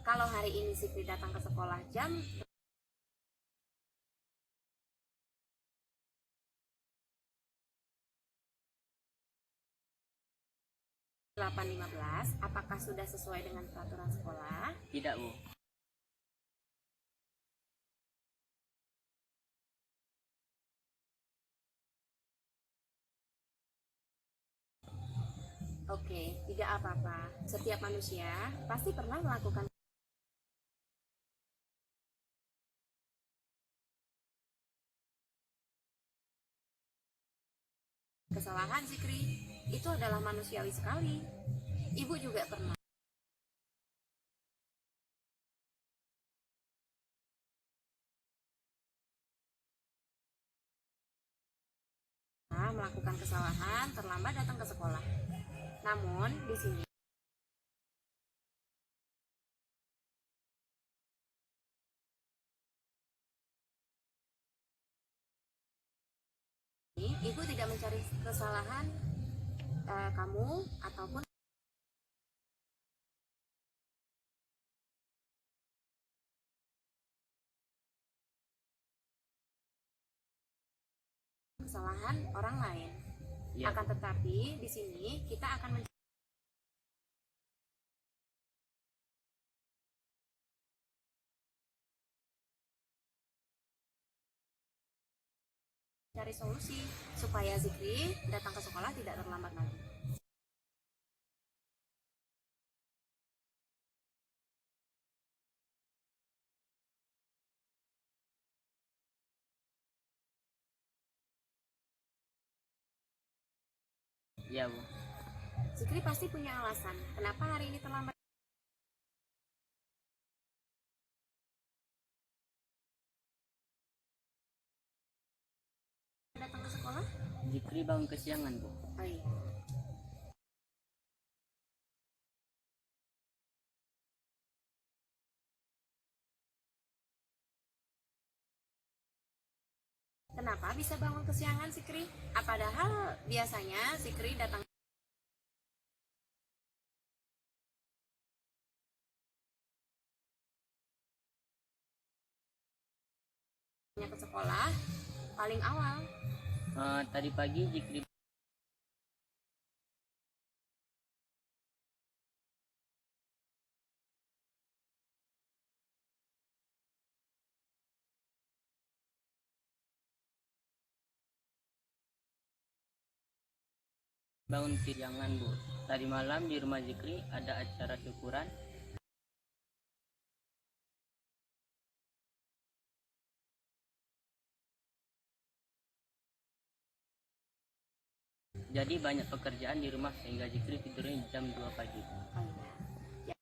Kalau hari ini Zikri datang ke sekolah jam 8:15, apakah sudah sesuai dengan peraturan sekolah? Tidak Bu. Oke, tidak apa-apa. Setiap manusia pasti pernah melakukan kesalahan, Zikri. Itu adalah manusiawi sekali. Ibu juga pernah melakukan kesalahan, terlambat datang ke sekolah. Namun, di sini Ibu tidak mencari kesalahan kamu ataupun kesalahan orang lain. Iya, Akan Bu. tetapi di sini kita akan mencari solusi supaya Zikri datang ke sekolah tidak terlambat lagi. Iya, Bu. Zikri pasti punya alasan kenapa hari ini terlambat. Datang ke sekolah? Zikri bangun kesiangan, Bu. Oh iya. Kenapa bisa bangun kesiangan Zikri? Padahal biasanya Zikri datang ke sekolah paling awal. Tadi pagi Zikri bangun kesiangan, Bu. Tadi malam di rumah Zikri ada acara syukuran. Jadi banyak pekerjaan di rumah sehingga Zikri tidurnya jam 2 pagi. Oh iya.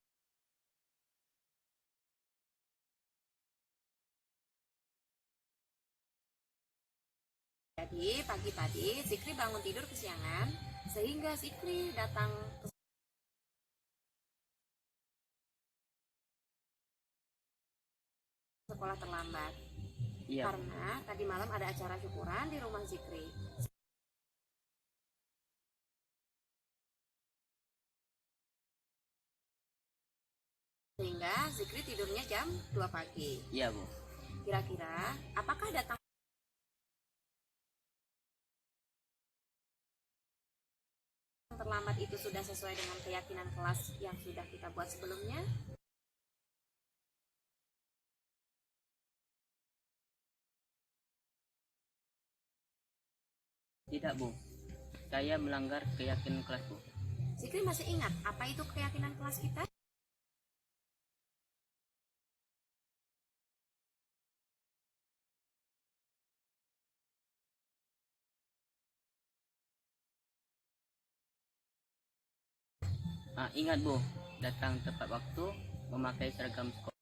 Jadi pagi tadi Zikri bangun tidur kesiangan sehingga Zikri datang ke sekolah terlambat. Iya, Bu. Karena tadi malam ada acara syukuran di rumah Zikri. Sehingga Zikri tidurnya jam 2 pagi. Iya, Bu. Kira-kira apakah datang terlambat itu sudah sesuai dengan keyakinan kelas yang sudah kita buat sebelumnya? Tidak, Bu. Saya melanggar keyakinan kelas, Bu. Zikri masih ingat apa itu keyakinan kelas kita? Ingat, Bu. Datang tepat waktu, memakai seragam sekolah.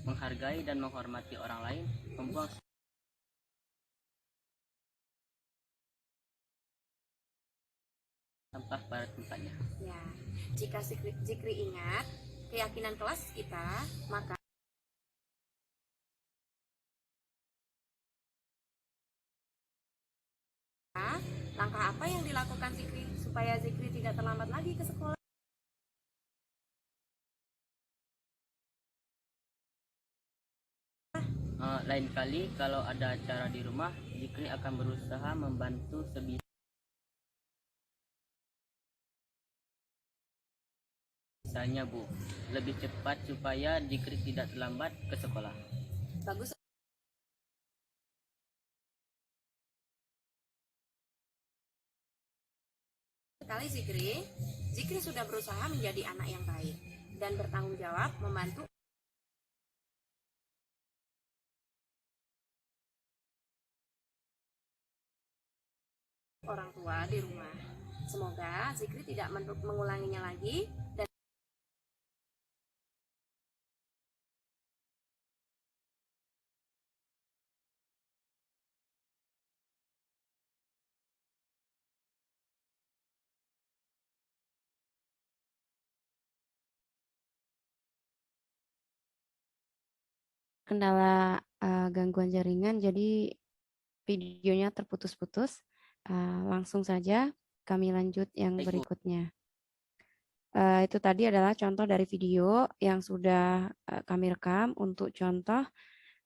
Menghargai dan menghormati orang lain, membuang sampah pada tempatnya. Ya, jika Zikri ingat keyakinan kelas kita, maka langkah apa yang dilakukan Zikri supaya Zikri tidak terlambat lagi ke sekolah? Lain kali kalau ada acara di rumah, Zikri akan berusaha membantu sebisanya, Bu. Lebih cepat supaya Zikri tidak terlambat ke sekolah. Bagus sekali Zikri. Zikri sudah berusaha menjadi anak yang baik dan bertanggung jawab membantu orang tua di rumah. Semoga Zikri tidak mengulanginya lagi dan Kendala gangguan jaringan, jadi videonya terputus-putus. Langsung saja kami lanjut yang Baik, Bu. berikutnya. Itu tadi adalah contoh dari video yang sudah kami rekam untuk contoh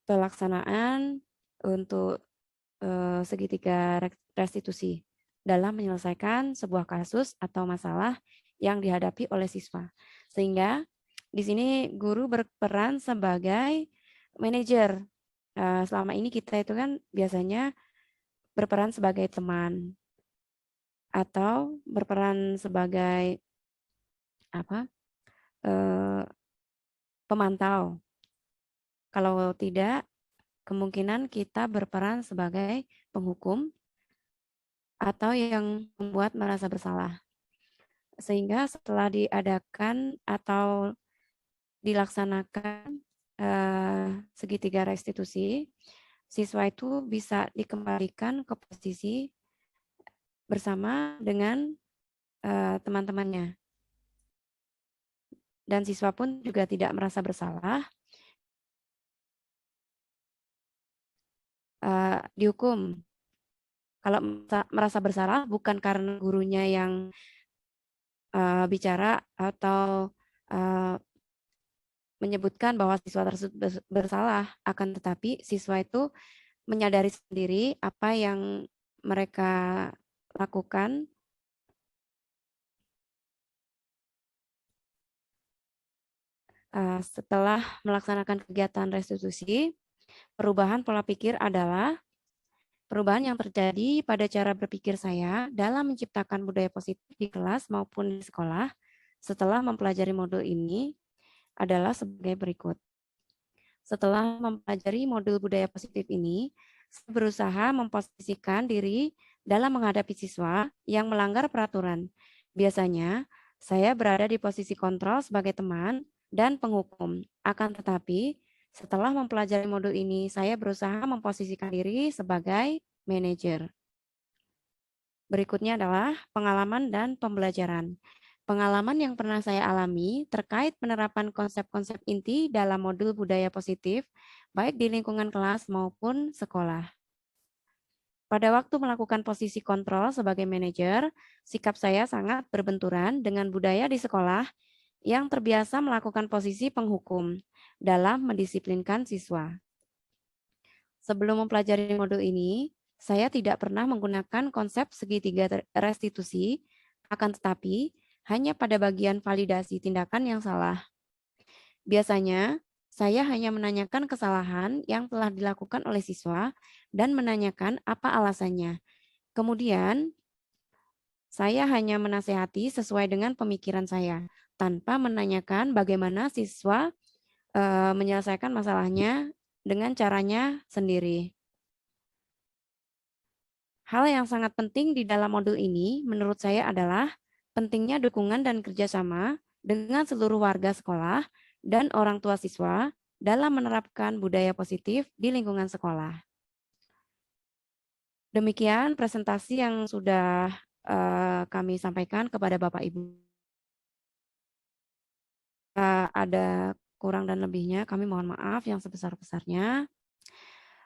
pelaksanaan untuk segitiga restitusi dalam menyelesaikan sebuah kasus atau masalah yang dihadapi oleh siswa. Sehingga di sini guru berperan sebagai manajer. Selama ini kita itu kan biasanya berperan sebagai teman atau berperan sebagai pemantau. Kalau tidak, kemungkinan kita berperan sebagai penghukum atau yang membuat merasa bersalah. Sehingga setelah diadakan atau dilaksanakan segitiga restitusi, siswa itu bisa dikembalikan ke posisi bersama dengan teman-temannya. Dan siswa pun juga tidak merasa bersalah, dihukum. Kalau merasa bersalah bukan karena gurunya yang bicara atau menyebutkan bahwa siswa tersebut bersalah, akan tetapi siswa itu menyadari sendiri apa yang mereka lakukan setelah melaksanakan kegiatan restitusi. Perubahan pola pikir adalah perubahan yang terjadi pada cara berpikir saya dalam menciptakan budaya positif di kelas maupun di sekolah setelah mempelajari modul ini adalah sebagai berikut. Setelah mempelajari modul budaya positif ini, saya berusaha memposisikan diri dalam menghadapi siswa yang melanggar peraturan. Biasanya, saya berada di posisi kontrol sebagai teman dan penghukum. Akan tetapi, setelah mempelajari modul ini, saya berusaha memposisikan diri sebagai manajer. Berikutnya adalah pengalaman dan pembelajaran. Pengalaman yang pernah saya alami terkait penerapan konsep-konsep inti dalam modul budaya positif, baik di lingkungan kelas maupun sekolah. Pada waktu melakukan posisi kontrol sebagai manajer, sikap saya sangat berbenturan dengan budaya di sekolah yang terbiasa melakukan posisi penghukum dalam mendisiplinkan siswa. Sebelum mempelajari modul ini, saya tidak pernah menggunakan konsep segitiga restitusi, akan tetapi hanya pada bagian validasi tindakan yang salah. Biasanya, saya hanya menanyakan kesalahan yang telah dilakukan oleh siswa dan menanyakan apa alasannya. Kemudian, saya hanya menasehati sesuai dengan pemikiran saya, tanpa menanyakan bagaimana siswa menyelesaikan masalahnya dengan caranya sendiri. Hal yang sangat penting di dalam modul ini menurut saya adalah pentingnya dukungan dan kerjasama dengan seluruh warga sekolah dan orang tua siswa dalam menerapkan budaya positif di lingkungan sekolah. Demikian presentasi yang sudah kami sampaikan kepada Bapak Ibu. Ada kurang dan lebihnya, kami mohon maaf yang sebesar-besarnya.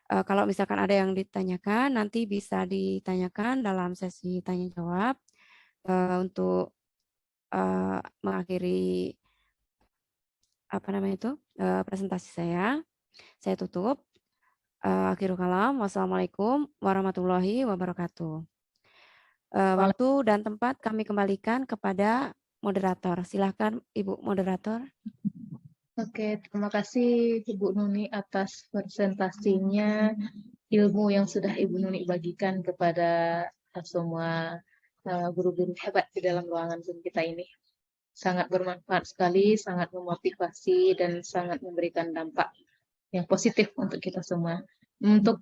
Kalau misalkan ada yang ditanyakan, nanti bisa ditanyakan dalam sesi tanya-jawab. Untuk mengakhiri presentasi saya tutup. Akhirul kalam, wassalamualaikum warahmatullahi wabarakatuh. Waktu dan tempat kami kembalikan kepada moderator. Silakan Ibu moderator. Oke, terima kasih Ibu Nuni atas presentasinya, ilmu yang sudah Ibu Nuni bagikan kepada semua guru-guru hebat di dalam ruangan Zoom kita ini. Sangat bermanfaat sekali, sangat memotivasi, dan sangat memberikan dampak yang positif untuk kita semua. Untuk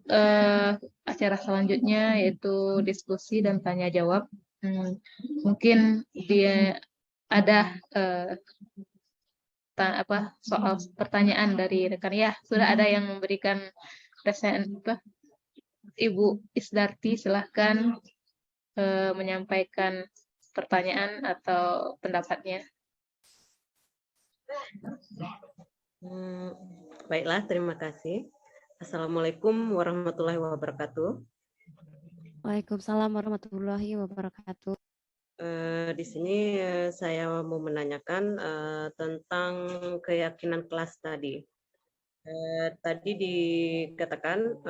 acara selanjutnya yaitu diskusi dan tanya jawab. Mungkin dia ada soal pertanyaan dari rekan ya. Sudah ada yang memberikan Ibu Isdarti, silahkan menyampaikan pertanyaan atau pendapatnya. Baiklah, terima kasih. Assalamualaikum warahmatullahi wabarakatuh. Waalaikumsalam warahmatullahi wabarakatuh. Di sini saya mau menanyakan tentang keyakinan kelas tadi. Tadi dikatakan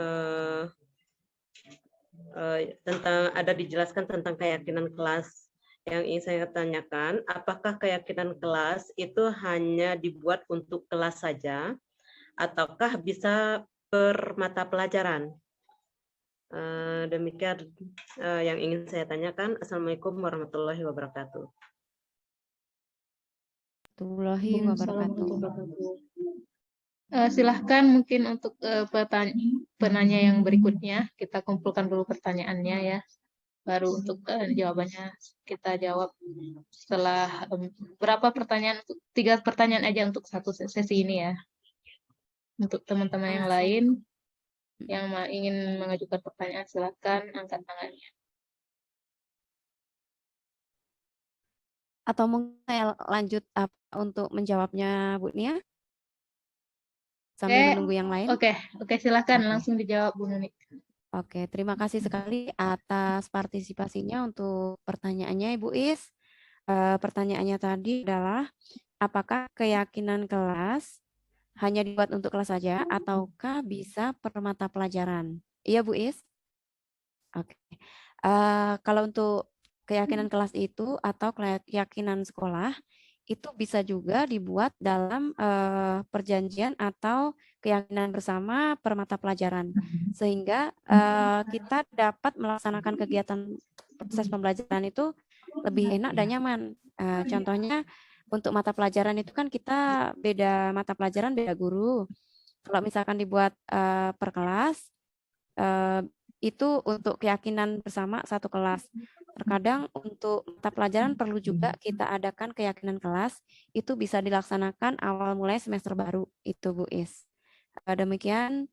tentang ada dijelaskan tentang keyakinan kelas. Yang ingin saya tanyakan, apakah keyakinan kelas itu hanya dibuat untuk kelas saja, ataukah bisa per mata pelajaran? Demikian yang ingin saya tanyakan. Assalamualaikum warahmatullahi wabarakatuh. Warahmatullahi wabarakatuh. Silahkan mungkin untuk penanya yang berikutnya, kita kumpulkan dulu pertanyaannya ya. Baru untuk jawabannya kita jawab setelah berapa pertanyaan, 3 pertanyaan aja untuk satu sesi ini ya. Untuk teman-teman yang lain yang ingin mengajukan pertanyaan, silahkan angkat tangannya. Atau mungkin saya lanjut untuk menjawabnya Bu Nia? Sambil menunggu yang lain. Oke, silahkan Oke. langsung dijawab Bu Nuni. Oke, terima kasih sekali atas partisipasinya untuk pertanyaannya Ibu Is. Pertanyaannya tadi adalah, apakah keyakinan kelas hanya dibuat untuk kelas saja ataukah bisa per mata pelajaran? Iya Bu Is? Oke. Kalau untuk keyakinan kelas itu atau keyakinan sekolah, itu bisa juga dibuat dalam perjanjian atau keyakinan bersama per mata pelajaran. Sehingga kita dapat melaksanakan kegiatan proses pembelajaran itu lebih enak dan nyaman. Contohnya untuk mata pelajaran itu kan kita beda mata pelajaran, beda guru. Kalau misalkan dibuat per kelas, itu untuk keyakinan bersama satu kelas. Terkadang untuk mata pelajaran perlu juga kita adakan keyakinan kelas, itu bisa dilaksanakan awal mulai semester baru, itu Bu Is. Demikian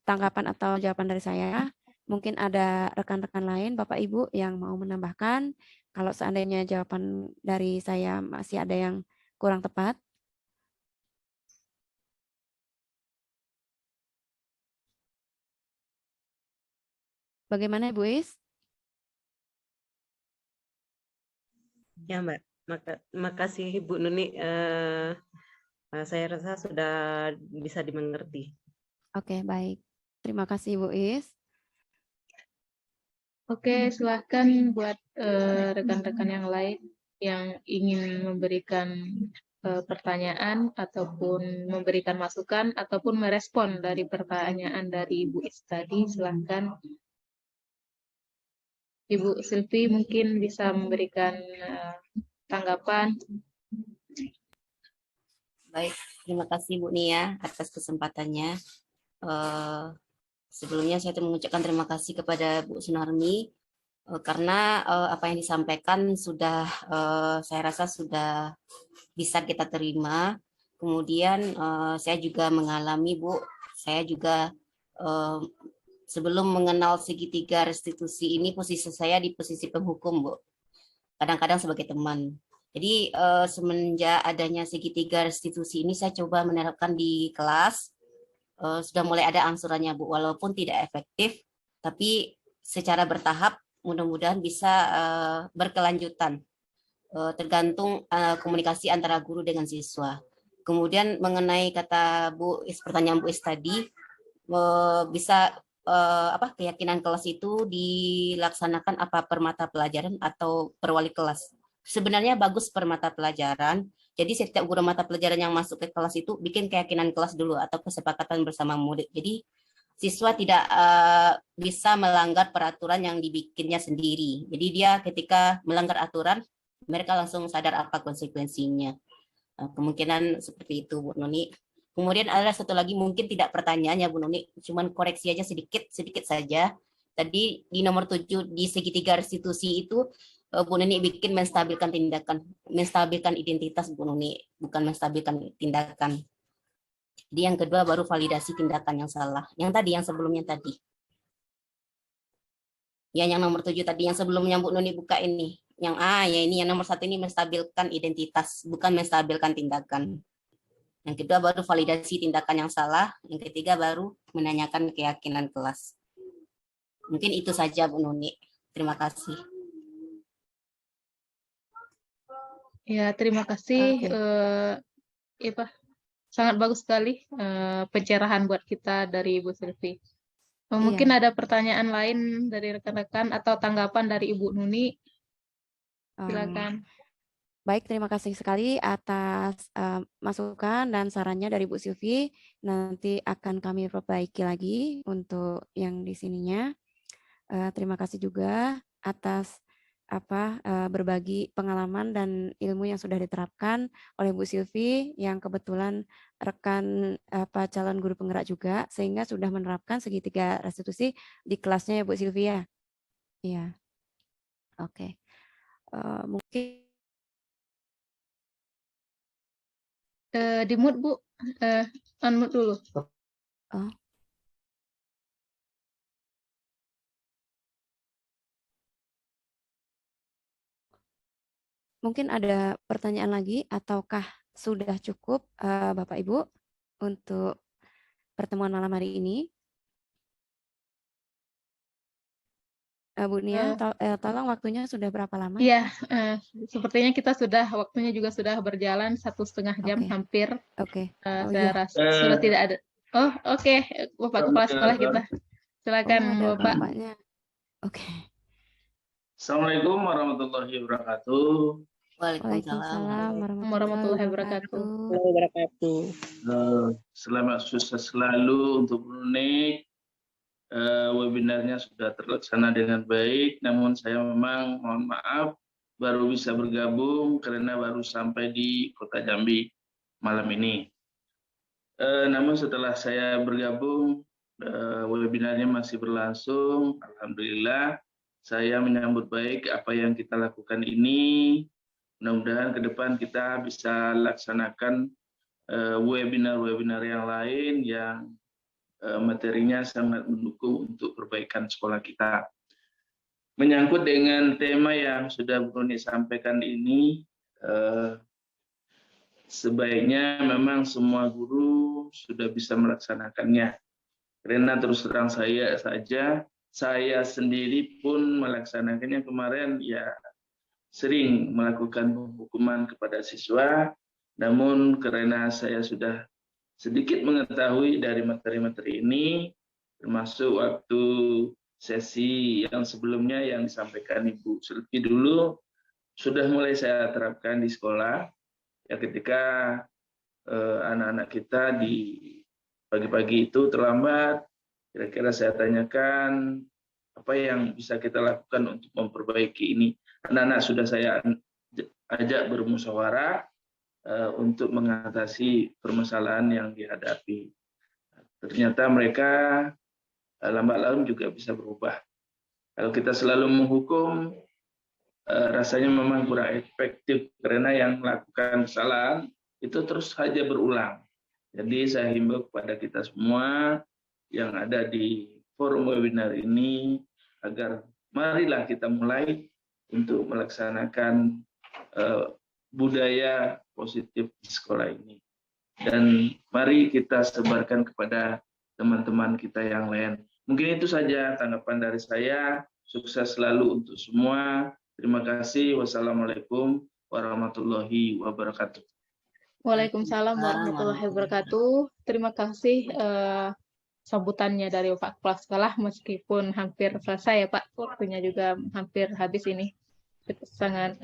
tanggapan atau jawaban dari saya. Mungkin ada rekan-rekan lain, Bapak Ibu yang mau menambahkan, kalau seandainya jawaban dari saya masih ada yang kurang tepat. Bagaimana Bu Is? Ya Mbak, makasih Bu Nuni. Saya rasa sudah bisa dimengerti. Oke, baik. Terima kasih Bu Is. Oke, silahkan buat rekan-rekan yang lain yang ingin memberikan pertanyaan ataupun memberikan masukan ataupun merespon dari pertanyaan dari Ibu Is tadi, silahkan. Ibu Silvi mungkin bisa memberikan tanggapan. Baik, terima kasih Bu Nia atas kesempatannya. Sebelumnya saya mengucapkan terima kasih kepada Bu Sunarmi karena apa yang disampaikan sudah saya rasa sudah bisa kita terima. Kemudian saya juga mengalami Bu, saya juga sebelum mengenal segitiga restitusi ini posisi saya di posisi penghukum Bu. Kadang-kadang sebagai teman. Jadi semenjak adanya segitiga restitusi ini saya coba menerapkan di kelas. Sudah mulai ada angsurannya Bu, walaupun tidak efektif, tapi secara bertahap mudah-mudahan bisa berkelanjutan, tergantung komunikasi antara guru dengan siswa. Kemudian mengenai kata pertanyaan Bu Is tadi, bisa keyakinan kelas itu dilaksanakan apa per mata pelajaran atau per wali kelas. Sebenarnya bagus per mata pelajaran. Jadi setiap guru mata pelajaran yang masuk ke kelas itu bikin keyakinan kelas dulu atau kesepakatan bersama murid. Jadi siswa tidak bisa melanggar peraturan yang dibikinnya sendiri. Jadi dia ketika melanggar aturan, mereka langsung sadar apa konsekuensinya. Kemungkinan seperti itu Bu Nuni. Kemudian ada satu lagi mungkin tidak pertanyaannya Bu Nuni, cuman koreksi aja sedikit saja. Tadi di nomor 7 di segitiga restitusi itu Bu Nuni bikin menstabilkan tindakan, menstabilkan identitas Bu Nuni, bukan menstabilkan tindakan. Jadi yang kedua baru validasi tindakan yang salah. Yang tadi, yang sebelumnya tadi. Ya, yang nomor 7 tadi, yang sebelumnya Bu Nuni buka ini. Yang ya ini, yang nomor 1 ini menstabilkan identitas, bukan menstabilkan tindakan. Yang kedua baru validasi tindakan yang salah. Yang ketiga baru menanyakan keyakinan kelas. Mungkin itu saja Bu Nuni. Terima kasih. Ya, terima kasih. Oke. Ya, Pak. Sangat bagus sekali pencerahan buat kita dari Ibu Silvi. Mungkin Iya. ada pertanyaan lain dari rekan-rekan atau tanggapan dari Ibu Nuni. Silakan. Baik, terima kasih sekali atas masukan dan sarannya dari Bu Silvi. Nanti akan kami perbaiki lagi untuk yang di sininya. Terima kasih juga atas berbagi pengalaman dan ilmu yang sudah diterapkan oleh Bu Silvi yang kebetulan rekan calon guru penggerak juga, sehingga sudah menerapkan segitiga restitusi di kelasnya ya Bu Silvi ya. Iya. Oke. Mungkin Di mute, Bu. Unmute dulu. oh, mungkin ada pertanyaan lagi ataukah sudah cukup Bapak Ibu untuk pertemuan malam hari ini? Bu Nia, tolong waktunya sudah berapa lama? Iya, sepertinya kita waktunya juga sudah berjalan 1,5 jam Oke. hampir. Oke. Oh Saya iya. rasa sudah tidak ada. Oh, oke. Bapak Kepala Sekolah kita. Silakan, Oh, ada Bapak. bapaknya. Oke. Assalamualaikum warahmatullahi wabarakatuh. Waalaikumsalam warahmatullahi wabarakatuh. Selamat sukses selalu untuk Bu Nuni. Webinarnya sudah terlaksana dengan baik, namun saya memang mohon maaf baru bisa bergabung karena baru sampai di Kota Jambi malam ini. Namun setelah saya bergabung, webinarnya masih berlangsung. Alhamdulillah, saya menyambut baik apa yang kita lakukan ini. Mudah-mudahan ke depan kita bisa laksanakan webinar-webinar yang lain yang materinya sangat mendukung untuk perbaikan sekolah kita. Menyangkut dengan tema yang sudah Bu Nuni sampaikan ini, sebaiknya memang semua guru sudah bisa melaksanakannya. Karena terus terang saya sendiri pun melaksanakannya kemarin ya sering melakukan penghukuman kepada siswa, namun karena saya sudah sedikit mengetahui dari materi-materi ini, termasuk waktu sesi yang sebelumnya yang disampaikan Ibu Silvi dulu, sudah mulai saya terapkan di sekolah. Ya ketika anak-anak kita di pagi-pagi itu terlambat, kira-kira saya tanyakan apa yang bisa kita lakukan untuk memperbaiki ini. Anak-anak sudah saya ajak bermusyawarah untuk mengatasi permasalahan yang dihadapi. Ternyata mereka lambat laun juga bisa berubah. Kalau kita selalu menghukum, rasanya memang kurang efektif karena yang melakukan kesalahan itu terus saja berulang. Jadi saya himbau kepada kita semua yang ada di forum webinar ini agar marilah kita mulai untuk melaksanakan budaya positif di sekolah ini. Dan mari kita sebarkan kepada teman-teman kita yang lain. Mungkin itu saja tanggapan dari saya. Sukses selalu untuk semua. Terima kasih. Wassalamualaikum warahmatullahi wabarakatuh. Waalaikumsalam warahmatullahi wabarakatuh. Terima kasih sambutannya dari Pak Kepala Sekolah, meskipun hampir selesai ya Pak, waktunya juga hampir habis ini. Sangat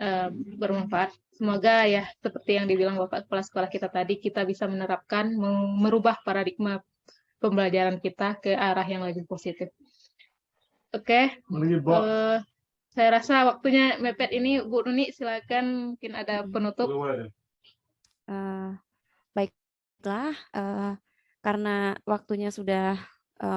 bermanfaat. Semoga ya seperti yang dibilang Bapak Kepala Sekolah kita tadi, kita bisa menerapkan, merubah paradigma pembelajaran kita ke arah yang lebih positif. Oke, saya rasa waktunya mepet ini. Bu Nuni, silakan, mungkin ada penutup. Baiklah, karena waktunya sudah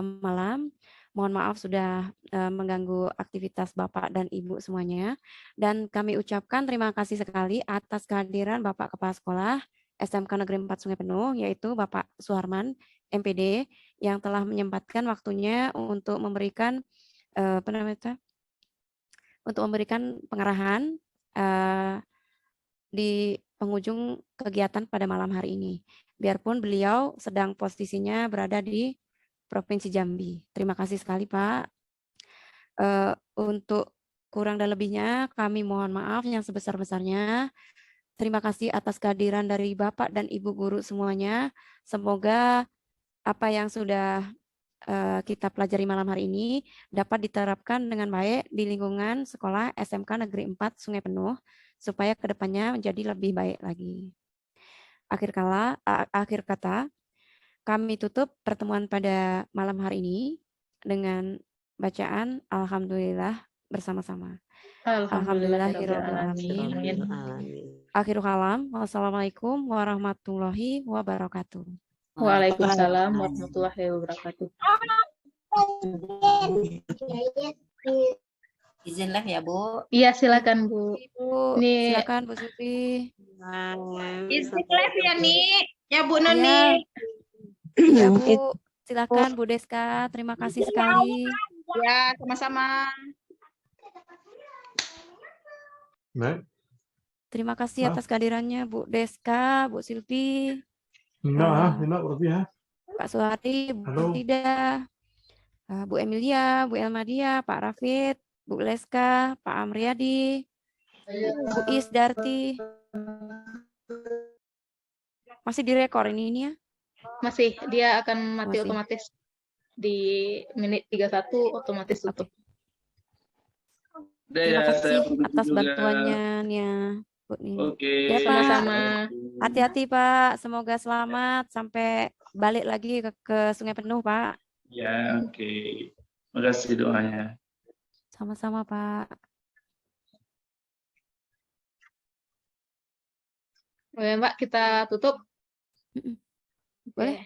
malam, mohon maaf sudah mengganggu aktivitas Bapak dan Ibu semuanya. Dan kami ucapkan terima kasih sekali atas kehadiran Bapak Kepala Sekolah SMK Negeri 4 Sungai Penuh, yaitu Bapak Suharman, MPD, yang telah menyempatkan waktunya untuk memberikan untuk memberikan pengarahan di penghujung kegiatan pada malam hari ini. Biarpun beliau sedang posisinya berada di Provinsi Jambi. Terima kasih sekali, Pak. Untuk kurang dan lebihnya kami mohon maaf yang sebesar-besarnya. Terima kasih atas kehadiran dari Bapak dan Ibu guru semuanya. Semoga apa yang sudah kita pelajari malam hari ini dapat diterapkan dengan baik di lingkungan sekolah SMK Negeri 4 Sungai Penuh supaya kedepannya menjadi lebih baik lagi. Akhir kata, kami tutup pertemuan pada malam hari ini dengan bacaan Alhamdulillah bersama-sama. Alhamdulillahirrahmanirrahim. Akhirul kalam. Wassalamualaikum warahmatullahi wabarakatuh. Waalaikumsalam warahmatullahi wabarakatuh. Izin live ya, Bu. Iya, silakan Bu. Ibu, Nih. silakan Bu Sufi. Izin live ya, Nik. Ya, Bu Iya. Noni. Iya, Bu. Silakan Bu Deska. Terima kasih sekali. Ya, sama-sama. Terima kasih atas kehadirannya Bu Deska, Bu Silvi, Pak Suhati, Bu Tida, Bu Emilia, Bu Elmadia, Pak Rafid, Bu Leska, Pak Amriyadi, Bu Isdarti. Masih direkor ini ya? Masih, dia akan mati Masih. otomatis di menit 31 otomatis tutup. Terima Ya, saya kasih atas juga. bantuannya ya, Bu Nini. Oke. Ya, Pak. Sama-sama. Hati-hati Pak, semoga selamat sampai balik lagi ke Sungai Penuh Pak. Ya, oke. Makasih doanya. Sama-sama Pak. Oke, Mbak, kita tutup. Boleh.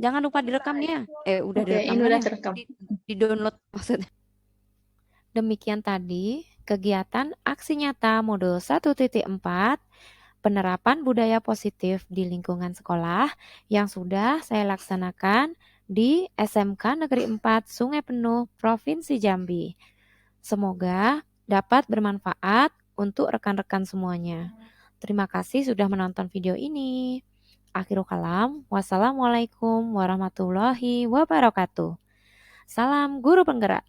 Jangan lupa direkamnya. Udah Oke, direkam. ini udah kan ya? terekam. Di-download maksudnya. Demikian tadi kegiatan aksi nyata modul 1.4 penerapan budaya positif di lingkungan sekolah yang sudah saya laksanakan di SMK Negeri 4 Sungai Penuh Provinsi Jambi. Semoga dapat bermanfaat untuk rekan-rekan semuanya. Terima kasih sudah menonton video ini. Akhirul kalam. Wassalamualaikum warahmatullahi wabarakatuh. Salam guru penggerak.